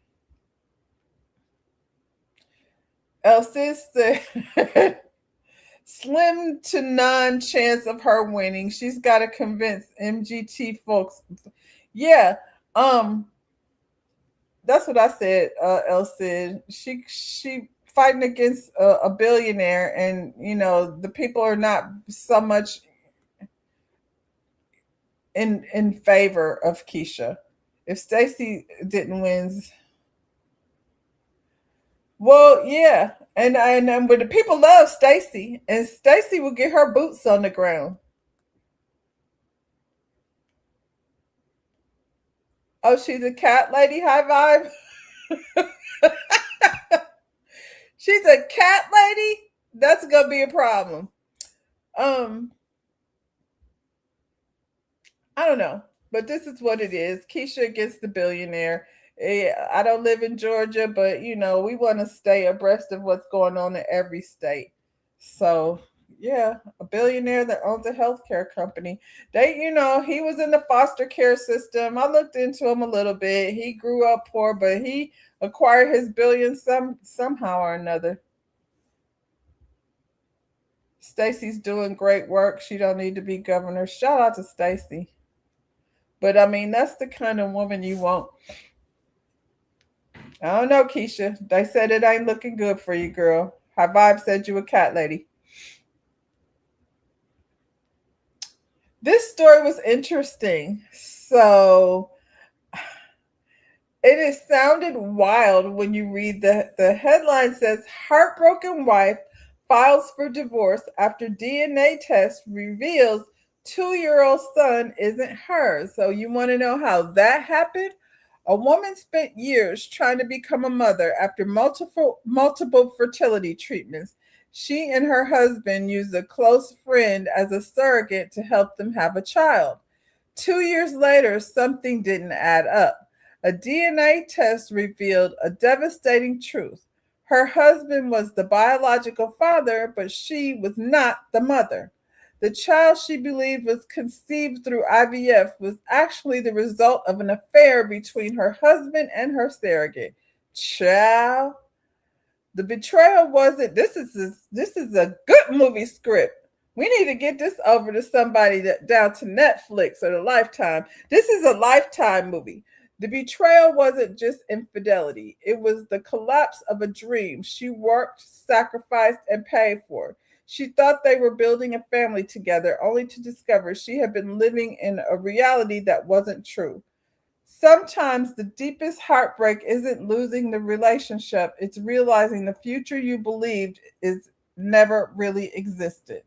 S1: Elsis said slim to none chance of her winning. She's got to convince MGT folks. Yeah, that's what I said. Elsid, she fighting against a billionaire, and the people are not so much in favor of Keisha. If Stacey didn't win, well, yeah, and but the people love Stacey, and Stacey will get her boots on the ground. Oh, she's a cat lady. High vibe. She's a cat lady. That's gonna be a problem. Um, I don't know, but this is what it is. Keisha gets the billionaire. I don't live in Georgia, but we want to stay abreast of what's going on in every state. So yeah, a billionaire that owns a healthcare company. He was in the foster care system. I looked into him a little bit. He grew up poor, but he acquired his billion somehow or another. Stacey's doing great work. She don't need to be governor. Shout out to Stacey. But I mean, that's the kind of woman you want. I don't know, Keisha. They said it ain't looking good for you, girl. High vibe said you a cat lady. This story was interesting. So it is sounded wild when you read the headline says heartbroken wife files for divorce after DNA test reveals 2-year-old son isn't hers. So you want to know how that happened? A woman spent years trying to become a mother after multiple fertility treatments. She and her husband used a close friend as a surrogate to help them have a child. 2 years later, something didn't add up. A DNA test revealed a devastating truth. Her husband was the biological father, but she was not the mother. The child she believed was conceived through IVF was actually the result of an affair between her husband and her surrogate. Child, the betrayal wasn't. This is a good movie script. We need to get this over to somebody down to Netflix or the Lifetime. This is a Lifetime movie. The betrayal wasn't just infidelity. It was the collapse of a dream she worked, sacrificed, and paid for. She thought they were building a family together, only to discover she had been living in a reality that wasn't true. Sometimes the deepest heartbreak isn't losing the relationship, it's realizing the future you believed is never really existed.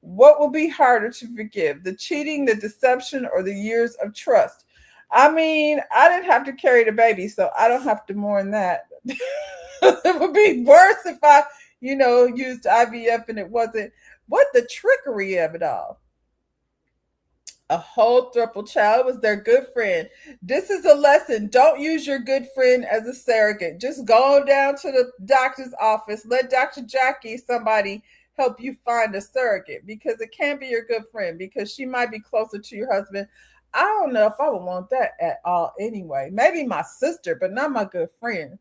S1: What will be harder to forgive, the cheating, the deception, or the years of trust? I mean, I didn't have to carry the baby, so I don't have to mourn that. It would be worse if I, used IVF and it wasn't. What the trickery of it all? A whole thruple child was their good friend. This is a lesson. Don't use your good friend as a surrogate. Just go down to the doctor's office. Let Dr. Jackie, somebody, help you find a surrogate because it can't be your good friend because she might be closer to your husband. I don't know if I would want that at all anyway. Maybe my sister, but not my good friend.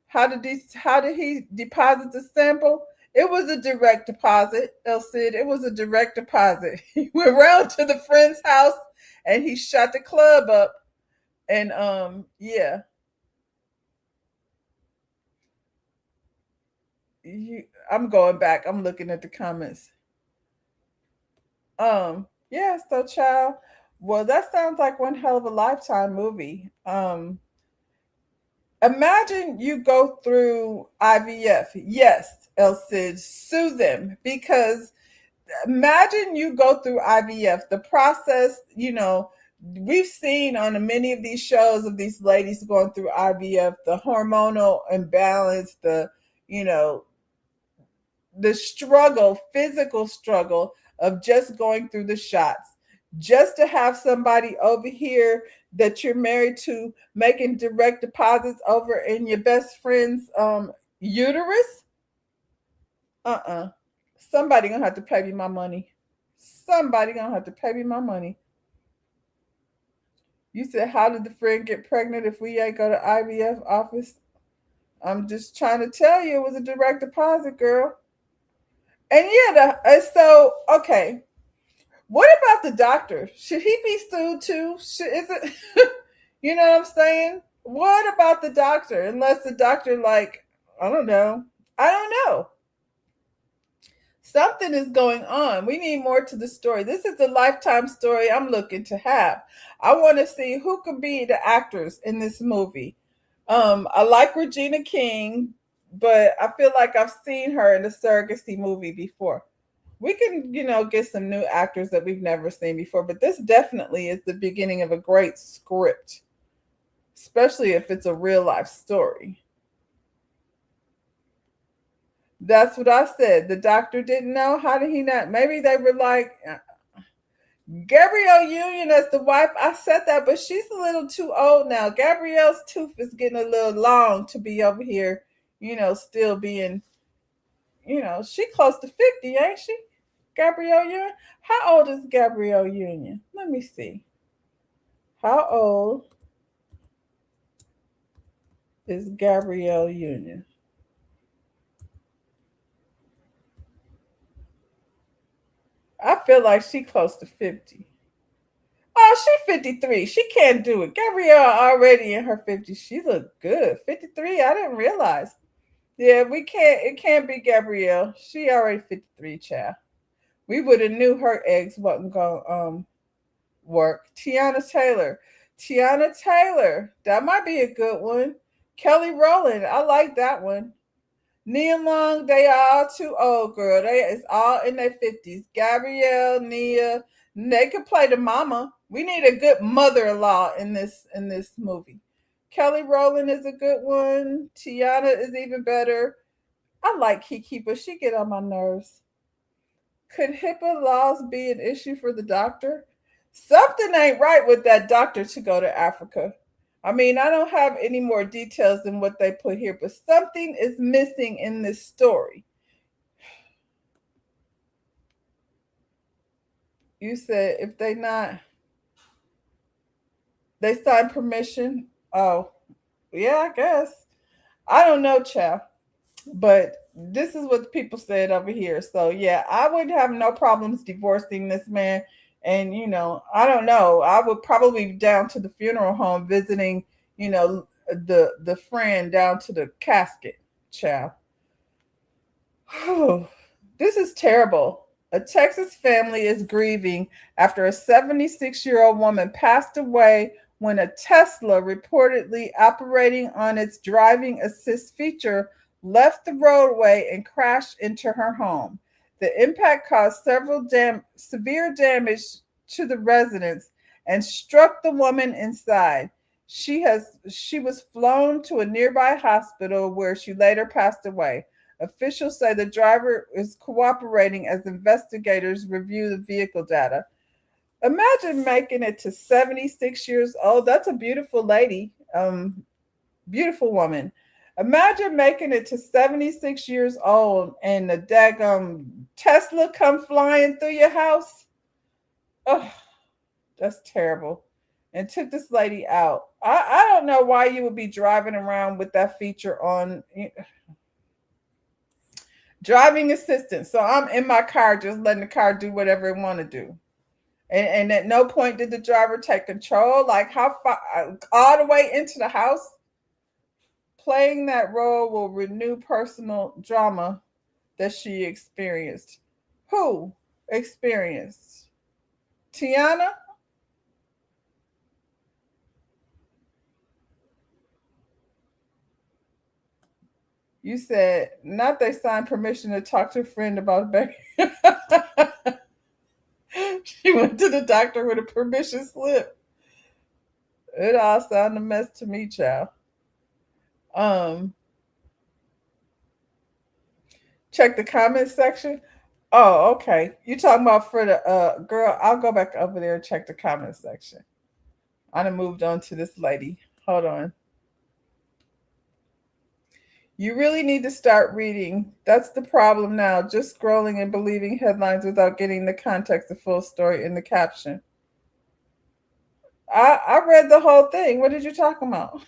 S1: How did he deposit the sample? It was a direct deposit, El Cid. It was a direct deposit. He went around to the friend's house and he shot the club up. And yeah, I'm going back. I'm looking at the comments. Yeah, so child. Well, that sounds like one hell of a Lifetime movie. Imagine you go through IVF. Yes, El Cid, sue them because imagine you go through IVF, the process, we've seen on many of these shows of these ladies going through IVF, the hormonal imbalance, you know, the struggle, physical struggle of just going through the shots. Just to have somebody over here that you're married to making direct deposits over in your best friend's uterus. Uh-uh. Somebody gonna have to pay me my money. Somebody gonna have to pay me my money. You said, how did the friend get pregnant if we ain't go to IVF office? I'm just trying to tell you it was a direct deposit, girl. And yeah, so okay. What about the doctor? Should he be sued too? Is it you know what I'm saying? What about the doctor? Unless the doctor like, I don't know. I don't know. Something is going on. We need more to the story. This is the Lifetime story I'm looking to have. I want to see who could be the actors in this movie. I like Regina King, but I feel like I've seen her in a surrogacy movie before. We can, get some new actors that we've never seen before, but this definitely is the beginning of a great script, especially if it's a real life story. That's what I said. The doctor didn't know. How did he not? Maybe they were like, Gabrielle Union as the wife. I said that, but she's a little too old now. Gabrielle's tooth is getting a little long to be over here, still being, she close to 50, ain't she? Gabrielle Union. How old is Gabrielle Union? Let me see. How old is Gabrielle Union? I feel like she close to 50. Oh, she 53. She can't do it. Gabrielle already in her 50s. She look good. 53. I didn't realize. Yeah, we can't. It can't be Gabrielle. She already 53, child. We would have knew her eggs wasn't gonna work. Tiana Taylor. Tiana Taylor. That might be a good one. Kelly Rowland. I like that one. Nia Long, they are all too old, girl. They is all in their 50s. Gabrielle, Nia, they could play the mama. We need a good mother-in-law in this movie. Kelly Rowland is a good one. Tiana is even better. I like Kiki, but she get on my nerves. Could HIPAA laws be an issue for the doctor? Something ain't right with that doctor to go to Africa. I mean, I don't have any more details than what they put here, but something is missing in this story. You said if they sign permission. Oh, yeah, I guess. I don't know, child, but this is what people said over here. So yeah, I would have no problems divorcing this man. And I don't know. I would probably be down to the funeral home visiting, the friend down to the casket, child. This is terrible. A Texas family is grieving after a 76-year-old woman passed away when a Tesla reportedly operating on its driving assist feature left the roadway and crashed into her home. The impact caused several severe damage to the residence and struck the woman inside. She was flown to a nearby hospital where she later passed away. Officials say the driver is cooperating as investigators review the vehicle data. Imagine making it to 76 years old. That's a beautiful lady, beautiful woman. Imagine making it to 76 years old and the daggum Tesla come flying through your house. Oh, that's terrible. And took this lady out. I don't know why you would be driving around with that feature on. Driving assistance. So I'm in my car, just letting the car do whatever it want to do. And at no point did the driver take control. Like how far, all the way into the house. Playing that role will renew personal drama that she experienced. Who experienced? Tiana? You said not they signed permission to talk to a friend about Becky. She went to the doctor with a permission slip. It all sounded a mess to me, child. Um, check the comments section. Oh, okay. You talking about for the girl? I'll go back over there and check the comment section. I done moved on to this lady. Hold on. You really need to start reading. That's the problem now. Just scrolling and believing headlines without getting the context of full story in the caption. I read the whole thing. What did you talk about?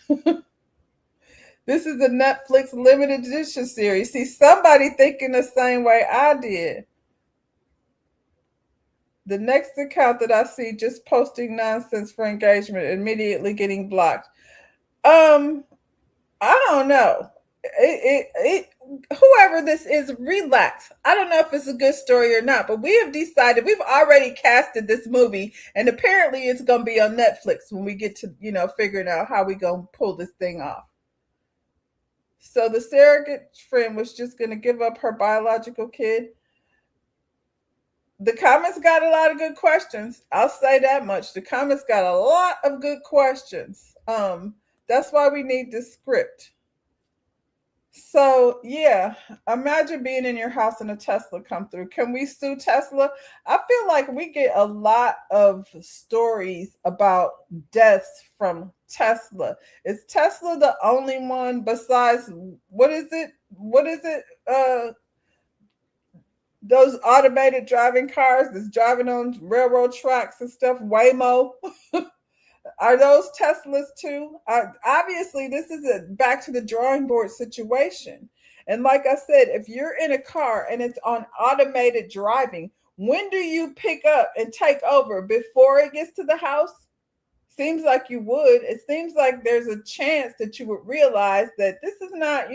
S1: This is a Netflix limited edition series. See, somebody thinking the same way I did. The next account that I see just posting nonsense for engagement, immediately getting blocked. Um, I don't know. Whoever this is, relax. I don't know if it's a good story or not, but we have decided we've already casted this movie, and apparently it's going to be on Netflix when we get to figuring out how we going to pull this thing off. So the surrogate friend was just going to give up her biological kid. The comments got a lot of good questions. I'll say that much. The comments got a lot of good questions. That's why we need this script. So yeah, imagine being in your house and a Tesla come through. Can we sue Tesla? I feel like we get a lot of stories about deaths from Tesla. Is Tesla the only one besides what is it? What is it? Those automated driving cars that's driving on railroad tracks and stuff, Waymo. Are those Teslas too? Obviously, this is a back to the drawing board situation. And like I said, if you're in a car and it's on automated driving, when do you pick up and take over? Before it gets to the house? Seems like you would. It seems like there's a chance that you would realize that this is not,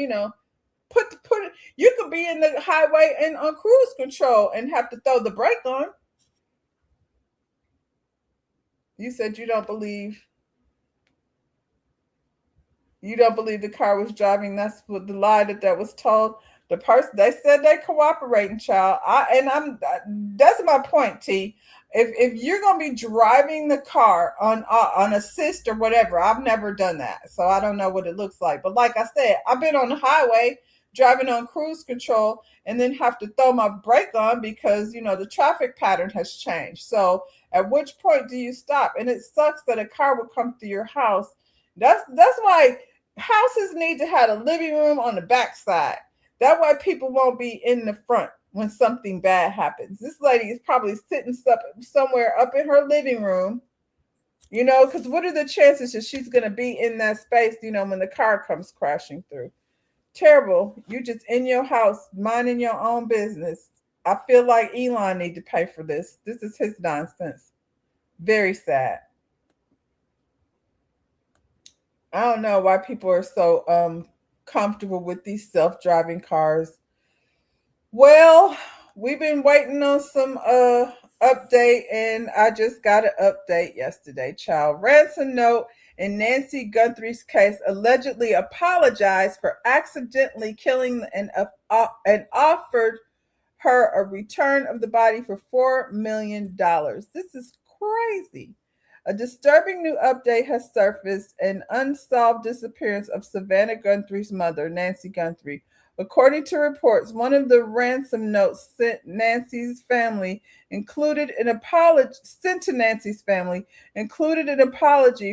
S1: put it. You could be in the highway and on cruise control and have to throw the brake on. You said you don't believe the car was driving. That's what the lie that was told. The person they said they cooperating, child. That's my point, T. If you're gonna be driving the car on assist or whatever, I've never done that, so I don't know what it looks like. But like I said, I've been on the highway driving on cruise control and then have to throw my brake on because the traffic pattern has changed. So at which point do you stop? And it sucks that a car will come through your house. That's why houses need to have a living room on the backside. That way people won't be in the front when something bad happens. This lady is probably sitting somewhere up in her living room, because what are the chances that she's going to be in that space, when the car comes crashing through? Terrible. You just in your house, minding your own business. I feel like Elon need to pay for this. This is his nonsense. Very sad. I don't know why people are so comfortable with these self-driving cars. Well, we've been waiting on some update, and I just got an update yesterday. Child ransom note in Nancy Guthrie's case allegedly apologized for accidentally killing and offered her a return of the body for $4 million. This is crazy. A disturbing new update has surfaced: an unsolved disappearance of Savannah Guthrie's mother, Nancy Guthrie. According to reports, one of the ransom notes sent to Nancy's family included an apology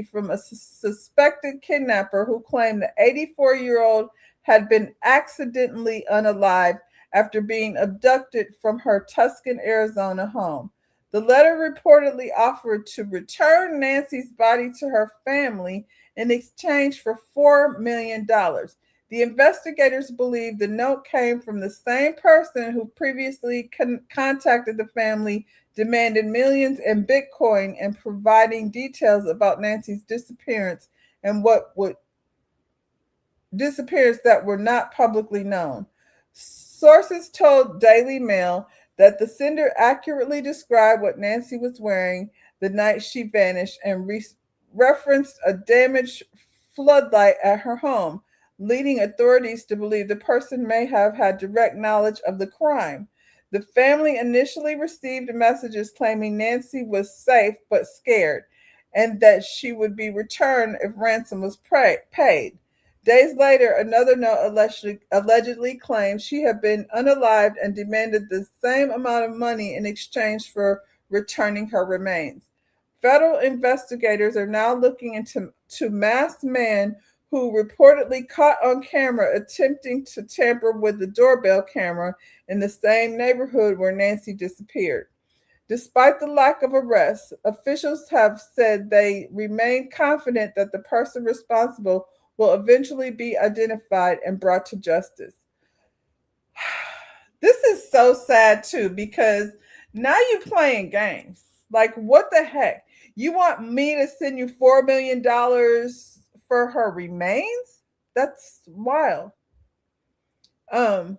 S1: from a suspected kidnapper who claimed the 84-year-old had been accidentally unalived after being abducted from her Tucson, Arizona home. The letter reportedly offered to return Nancy's body to her family in exchange for $4 million. The investigators believe the note came from the same person who previously contacted the family, demanded millions in Bitcoin, and providing details about Nancy's disappearance that were not publicly known. Sources told Daily Mail that the sender accurately described what Nancy was wearing the night she vanished and referenced a damaged floodlight at her home, leading authorities to believe the person may have had direct knowledge of the crime. The family initially received messages claiming Nancy was safe but scared, and that she would be returned if ransom was paid. Days later, another note allegedly claimed she had been unalived and demanded the same amount of money in exchange for returning her remains. Federal investigators are now looking into masked man who reportedly caught on camera attempting to tamper with the doorbell camera in the same neighborhood where Nancy disappeared. Despite the lack of arrests, officials have said they remain confident that the person responsible will eventually be identified and brought to justice. This is so sad too, because now you're playing games. Like, what the heck? You want me to send you $4 million for her remains? That's wild. Um,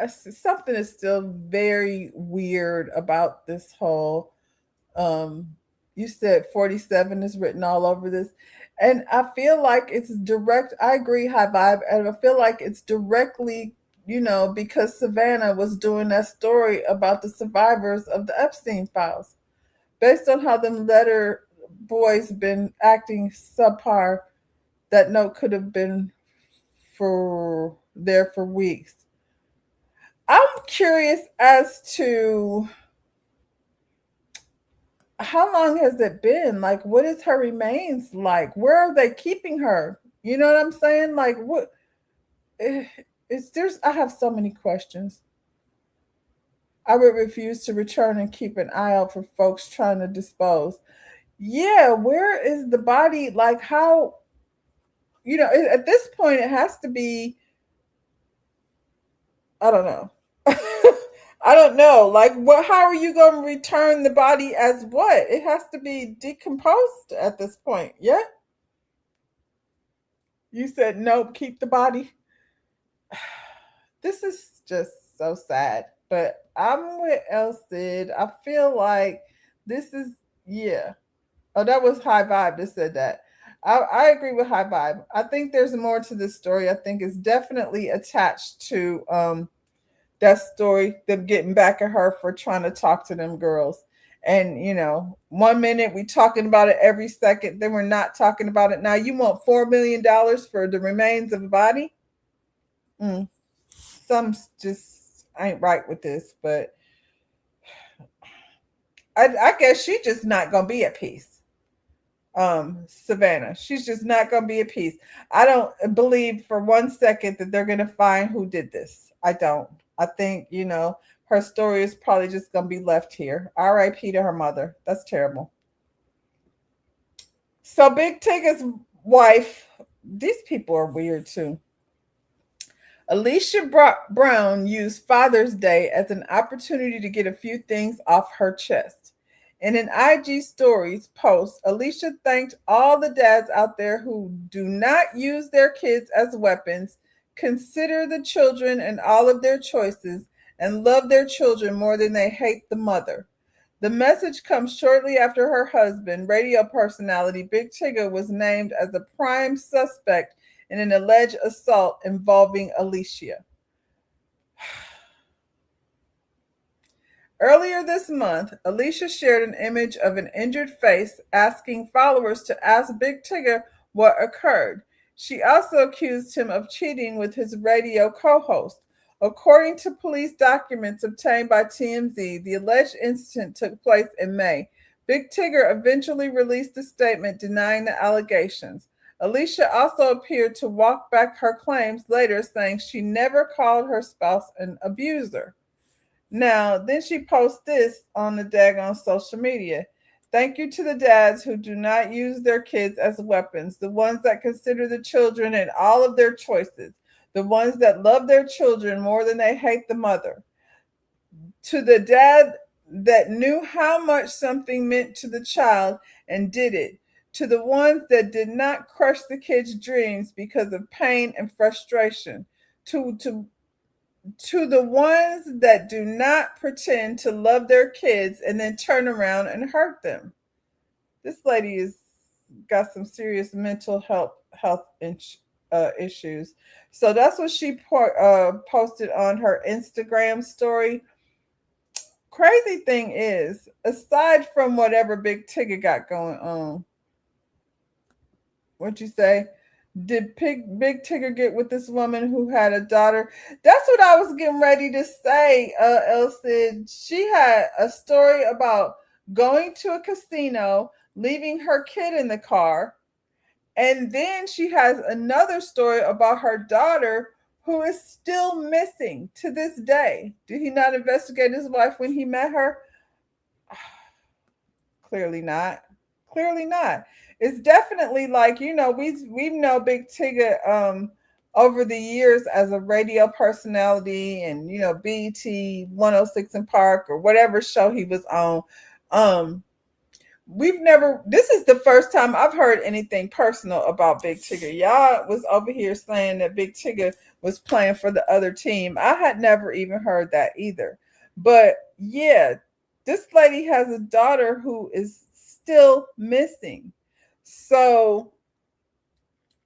S1: Something is still very weird about this whole. You said 47 is written all over this, and I feel like it's direct. I agree, high vibe, and I feel like it's directly, because Savannah was doing that story about the survivors of the Epstein files. Based on how them letter boys been acting subpar, that note could have been for there for weeks. I'm curious as to how long has it been? Like, what is her remains like? Where are they keeping her? You know what I'm saying? Like, what? It's there's. I have so many questions. I would refuse to return and keep an eye out for folks trying to dispose. Yeah, where is the body? Like, how? At this point, it has to be. I don't know. I don't know. Like, what? How are you going to return the body as what? It has to be decomposed at this point. Yeah. You said nope. Keep the body. This is just so sad. But I'm with Elsid. I feel like this is yeah. Oh, that was High Vibe that said that. I agree with High Vibe. I think there's more to this story. I think it's definitely attached to that story, them getting back at her for trying to talk to them girls. And 1 minute we talking about it every second, then we're not talking about it. Now you want $4 million for the remains of a body? Mm, some just ain't right with this, but I guess she just not gonna be at peace. Savannah, she's just not gonna be at peace. I don't believe for 1 second that they're gonna find who did this. I don't. I think, her story is probably just going to be left here. RIP to her mother. That's terrible. So Big Tig is wife, these people are weird too. Alicia Brown used Father's Day as an opportunity to get a few things off her chest. In an IG Stories post, Alicia thanked all the dads out there who do not use their kids as weapons, consider the children and all of their choices, and love their children more than they hate the mother. The message comes shortly after her husband, radio personality Big Tigger, was named as a prime suspect in an alleged assault involving Alicia. Earlier this month, Alicia shared an image of an injured face, asking followers to ask Big Tigger what occurred. She also accused him of cheating with his radio co host. According to police documents obtained by TMZ, the alleged incident took place in May. Big Tigger eventually released a statement denying the allegations. Alicia also appeared to walk back her claims later, saying she never called her spouse an abuser. Now, then she posts this on the daggone social media. Thank you to the dads who do not use their kids as weapons, the ones that consider the children and all of their choices, the ones that love their children more than they hate the mother. To the dad that knew how much something meant to the child and did it. To the ones that did not crush the kids' dreams because of pain and frustration. To the ones that do not pretend to love their kids and then turn around and hurt them. This lady has got some serious mental health issues. So that's what she posted on her Instagram story. Crazy thing is, aside from whatever Big Tigger got going on, what'd you say? Did Big Tigger get with this woman who had a daughter? That's what I was getting ready to say, Elsie. She had a story about going to a casino, leaving her kid in the car, and then she has another story about her daughter who is still missing to this day. Did he not investigate his wife when he met her? Clearly not. Clearly not. It's definitely like, we know Big Tigger over the years as a radio personality and BT 106 in Park or whatever show he was on. We've never, this is the first time I've heard anything personal about Big Tigger. Y'all was over here saying that Big Tigger was playing for the other team. I had never even heard that either. But yeah, this lady has a daughter who is still missing. So,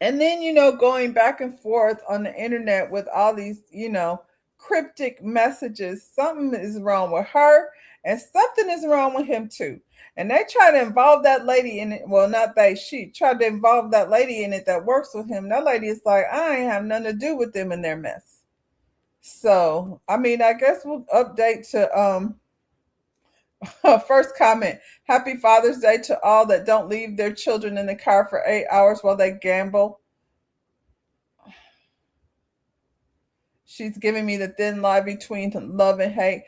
S1: and then, going back and forth on the internet with all these, cryptic messages. Something is wrong with her and something is wrong with him too. And they try to involve that lady in it. Well, not they, she tried to involve that lady in it that works with him. That lady is like, I ain't have nothing to do with them and their mess. So, I mean, I guess we'll update to first comment. Happy Father's Day to all that don't leave their children in the car for 8 hours while they gamble. She's giving me the thin line between love and hate.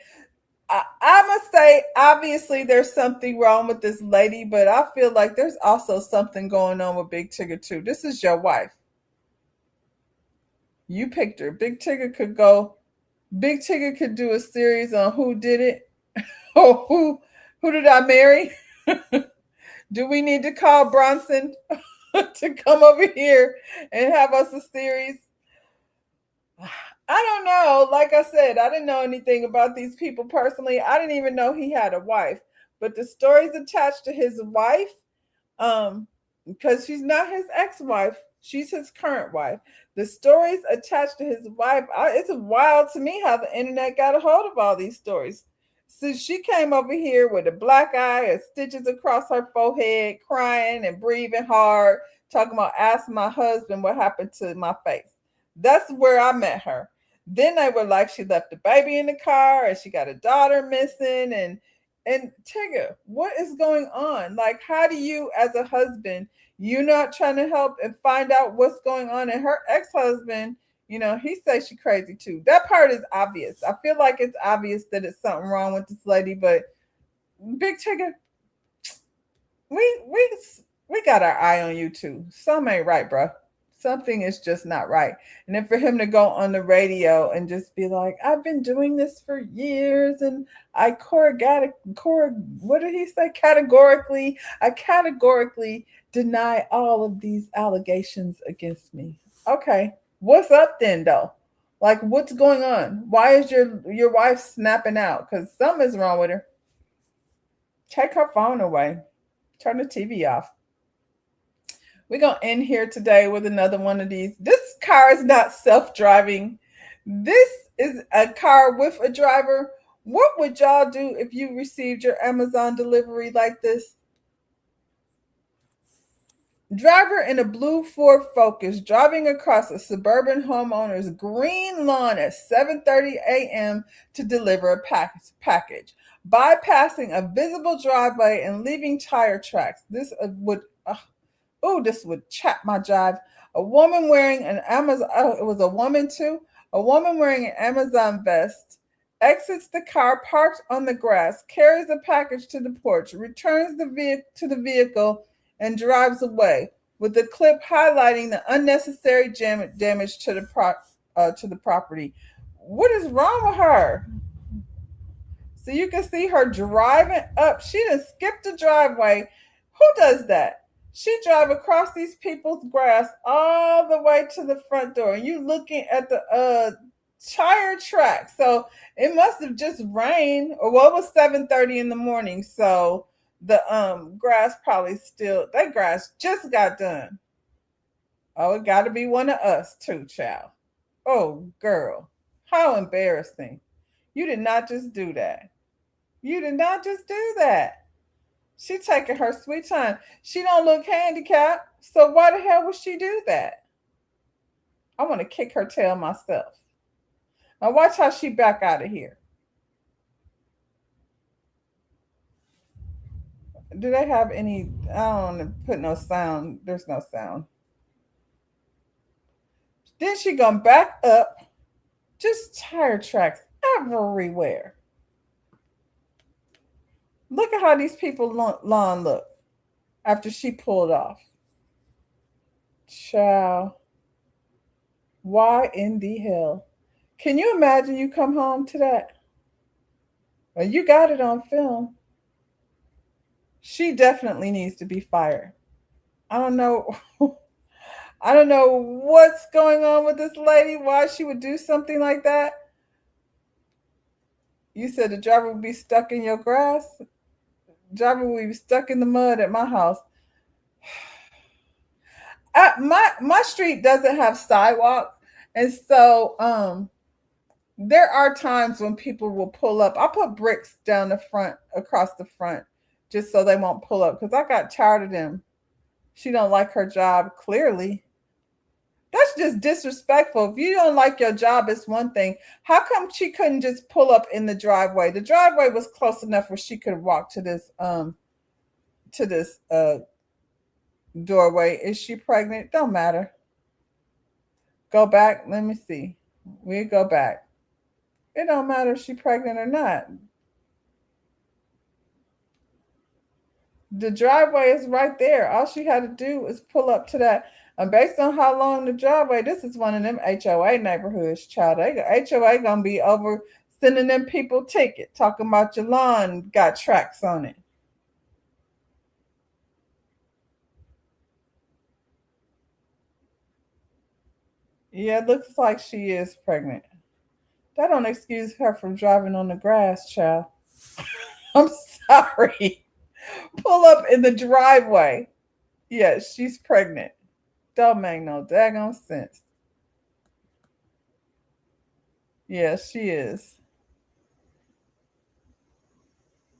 S1: I must say, obviously, there's something wrong with this lady, but I feel like there's also something going on with Big Tigger too. This is your wife. You picked her. Big Tigger could do a series on who did it. Oh, who did I marry? Do we need to call Bronson to come over here and have us a series? I don't know. Like I said, I didn't know anything about these people personally. I didn't even know he had a wife. But the stories attached to his wife, because she's not his ex-wife, she's his current wife. The stories attached to his wife, it's wild to me how the internet got a hold of all these stories. So she came over here with a black eye and stitches across her forehead, crying and breathing hard, talking about ask my husband what happened to my face. That's where I met her. Then they were like, she left the baby in the car and she got a daughter missing. And Tigger, what is going on? Like, how do you, as a husband, you're not trying to help and find out what's going on? And her ex-husband, he says she crazy too. That part is obvious. I feel like it's obvious that it's something wrong with this lady, but Big Tigger, we We got our eye on you too. Something ain't right, bro. Something is just not right. And then for him to go on the radio and just be like, I've been doing this for years and I what did he say? I categorically deny all of these allegations against me. Okay. What's up then though? Like what's going on? Why is your wife snapping out? Because something's wrong with her. Take her phone away. Turn the TV off. We're going to end here today with another one of these. This car is not self driving. This is a car with a driver. What would y'all do if you received your Amazon delivery like this? Driver in a blue Ford Focus driving across a suburban homeowner's green lawn at 7:30 a.m. to deliver a package, bypassing a visible driveway and leaving tire tracks. This would chap my jive. A woman wearing an Amazon, oh, it was a woman too. A woman wearing an Amazon vest exits the car parked on the grass, carries the package to the porch, returns to the vehicle, and drives away, with the clip highlighting the unnecessary damage to the property. What is wrong with her? So you can see her driving up. She done skipped the driveway. Who does that? She drive across these people's grass all the way to the front door. And you looking at the tire track. So it must have just rained, or well, it was 7:30 in the morning. So the grass probably still, that grass just got done. Oh, it gotta be one of us too, child. Oh girl. How embarrassing. You did not just do that. You did not just do that. She taking her sweet time. She don't look handicapped, so why the hell would she do that? I want to kick her tail myself. Now watch how she back out of here. Do they have any? I don't put no sound. There's no sound. Then she gonna back up. Just tire tracks everywhere. Look at how these people lawn look after she pulled off. Child, why in the hell? Can you imagine you come home to that? Well, you got it on film. She definitely needs to be fired. I don't know. I don't know what's going on with this lady, why she would do something like that. You said the driver would be stuck in your grass? Driver would be stuck in the mud at my house. My street doesn't have sidewalk, and so there are times when people will pull up. I put bricks down the front, across the front, just so they won't pull up because I got tired of them. She don't like her job, clearly. That's just disrespectful. If you don't like your job, it's one thing. How come she couldn't just pull up in the driveway? The driveway was close enough where she could walk to this doorway. Is she pregnant? Don't matter. Go back. Let me see. We go back. It don't matter if she's pregnant or not. The driveway is right there. All she had to do is pull up to that. And based on how long the driveway, this is one of them HOA neighborhoods, child. HOA gonna be over sending them people ticket, talking about your lawn got tracks on it. Yeah, it looks like she is pregnant. That don't excuse her from driving on the grass, child. I'm sorry. Pull up in the driveway. Yes, she's pregnant. Don't make no daggone sense. Yes, she is.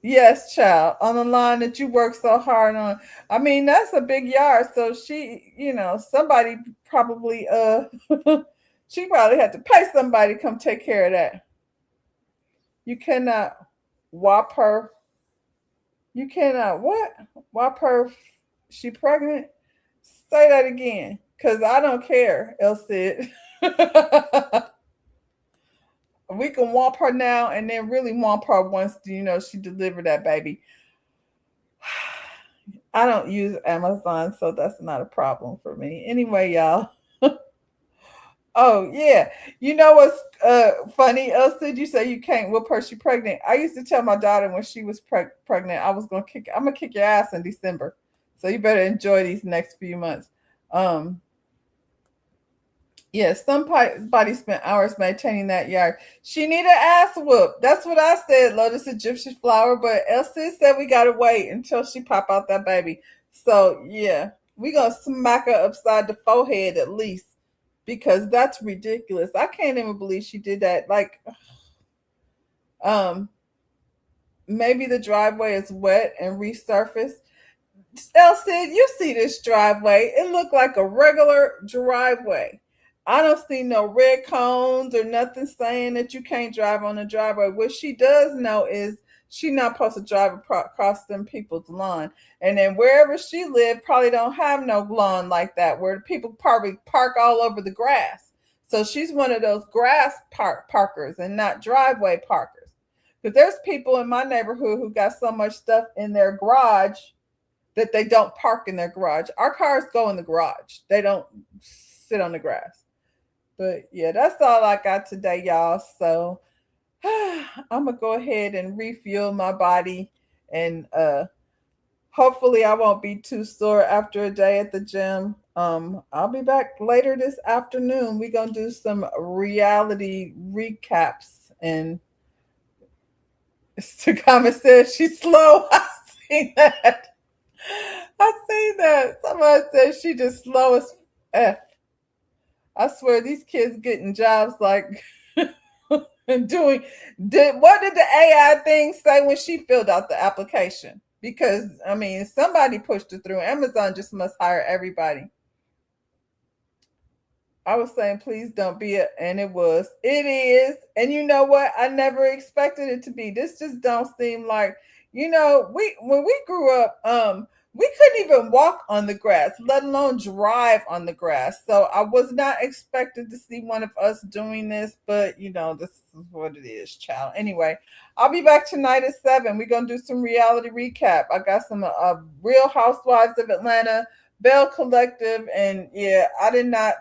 S1: Yes, child, on the line that you work so hard on. I mean, that's a big yard. So she, somebody probably she probably had to pay somebody to come take care of that. You cannot whop her. You cannot what? Whop her. She pregnant? Say that again. Cause I don't care, El Cid. We can whomp her now and then really whomp her once she delivered that baby. I don't use Amazon, so that's not a problem for me. Anyway, y'all. Oh yeah. You know what's funny? Elsa, you say you can't whoop her, she pregnant. I used to tell my daughter when she was pregnant, I'm gonna kick your ass in December. So you better enjoy these next few months. Um, yeah, somebody spent hours maintaining that yard. She need an ass whoop. That's what I said, Lotus Egyptian flower. But Elsie said we gotta wait until she pop out that baby. So yeah, we gonna smack her upside the forehead at least because that's ridiculous. I can't even believe she did that. Like, um, maybe the driveway is wet and resurfaced. Elsie, you see this driveway? It looked like a regular driveway. I don't see no red cones or nothing saying that you can't drive on the driveway. What she does know is she not supposed to drive across them people's lawn. And then wherever she lived, probably don't have no lawn like that, where the people probably park all over the grass. So she's one of those grass parkers and not driveway parkers. Because there's people in my neighborhood who got so much stuff in their garage that they don't park in their garage. Our cars go in the garage. They don't sit on the grass. But yeah, that's all I got today, y'all. So I'm gonna go ahead and refuel my body and hopefully I won't be too sore after a day at the gym. I'll be back later this afternoon. We're gonna do some reality recaps and Takama says she's slow. I seen that. I see that. Somebody said she just slow as F. I swear these kids getting jobs like and doing what did the AI thing say when she filled out the application? Because I mean somebody pushed it through. Amazon just must hire everybody. I was saying, please don't be it, and it was. It is, and you know what? I never expected it to be. This just don't seem like, we when we grew up, we couldn't even walk on the grass, let alone drive on the grass. So I was not expected to see one of us doing this, but this is what it is, child. Anyway, I'll be back tonight at 7. We're gonna do some reality recap. I got some Real Housewives of Atlanta, Bell Collective, and yeah, I did not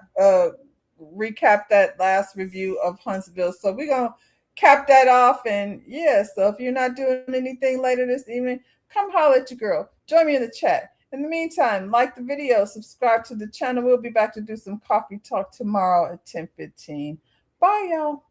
S1: recap that last review of Huntsville. So we're gonna cap that off, and yeah, so if you're not doing anything later this evening, come holler at your girl. Join me in the chat. In the meantime, like the video, subscribe to the channel. We'll be back to do some coffee talk tomorrow at 10:15. Bye, y'all.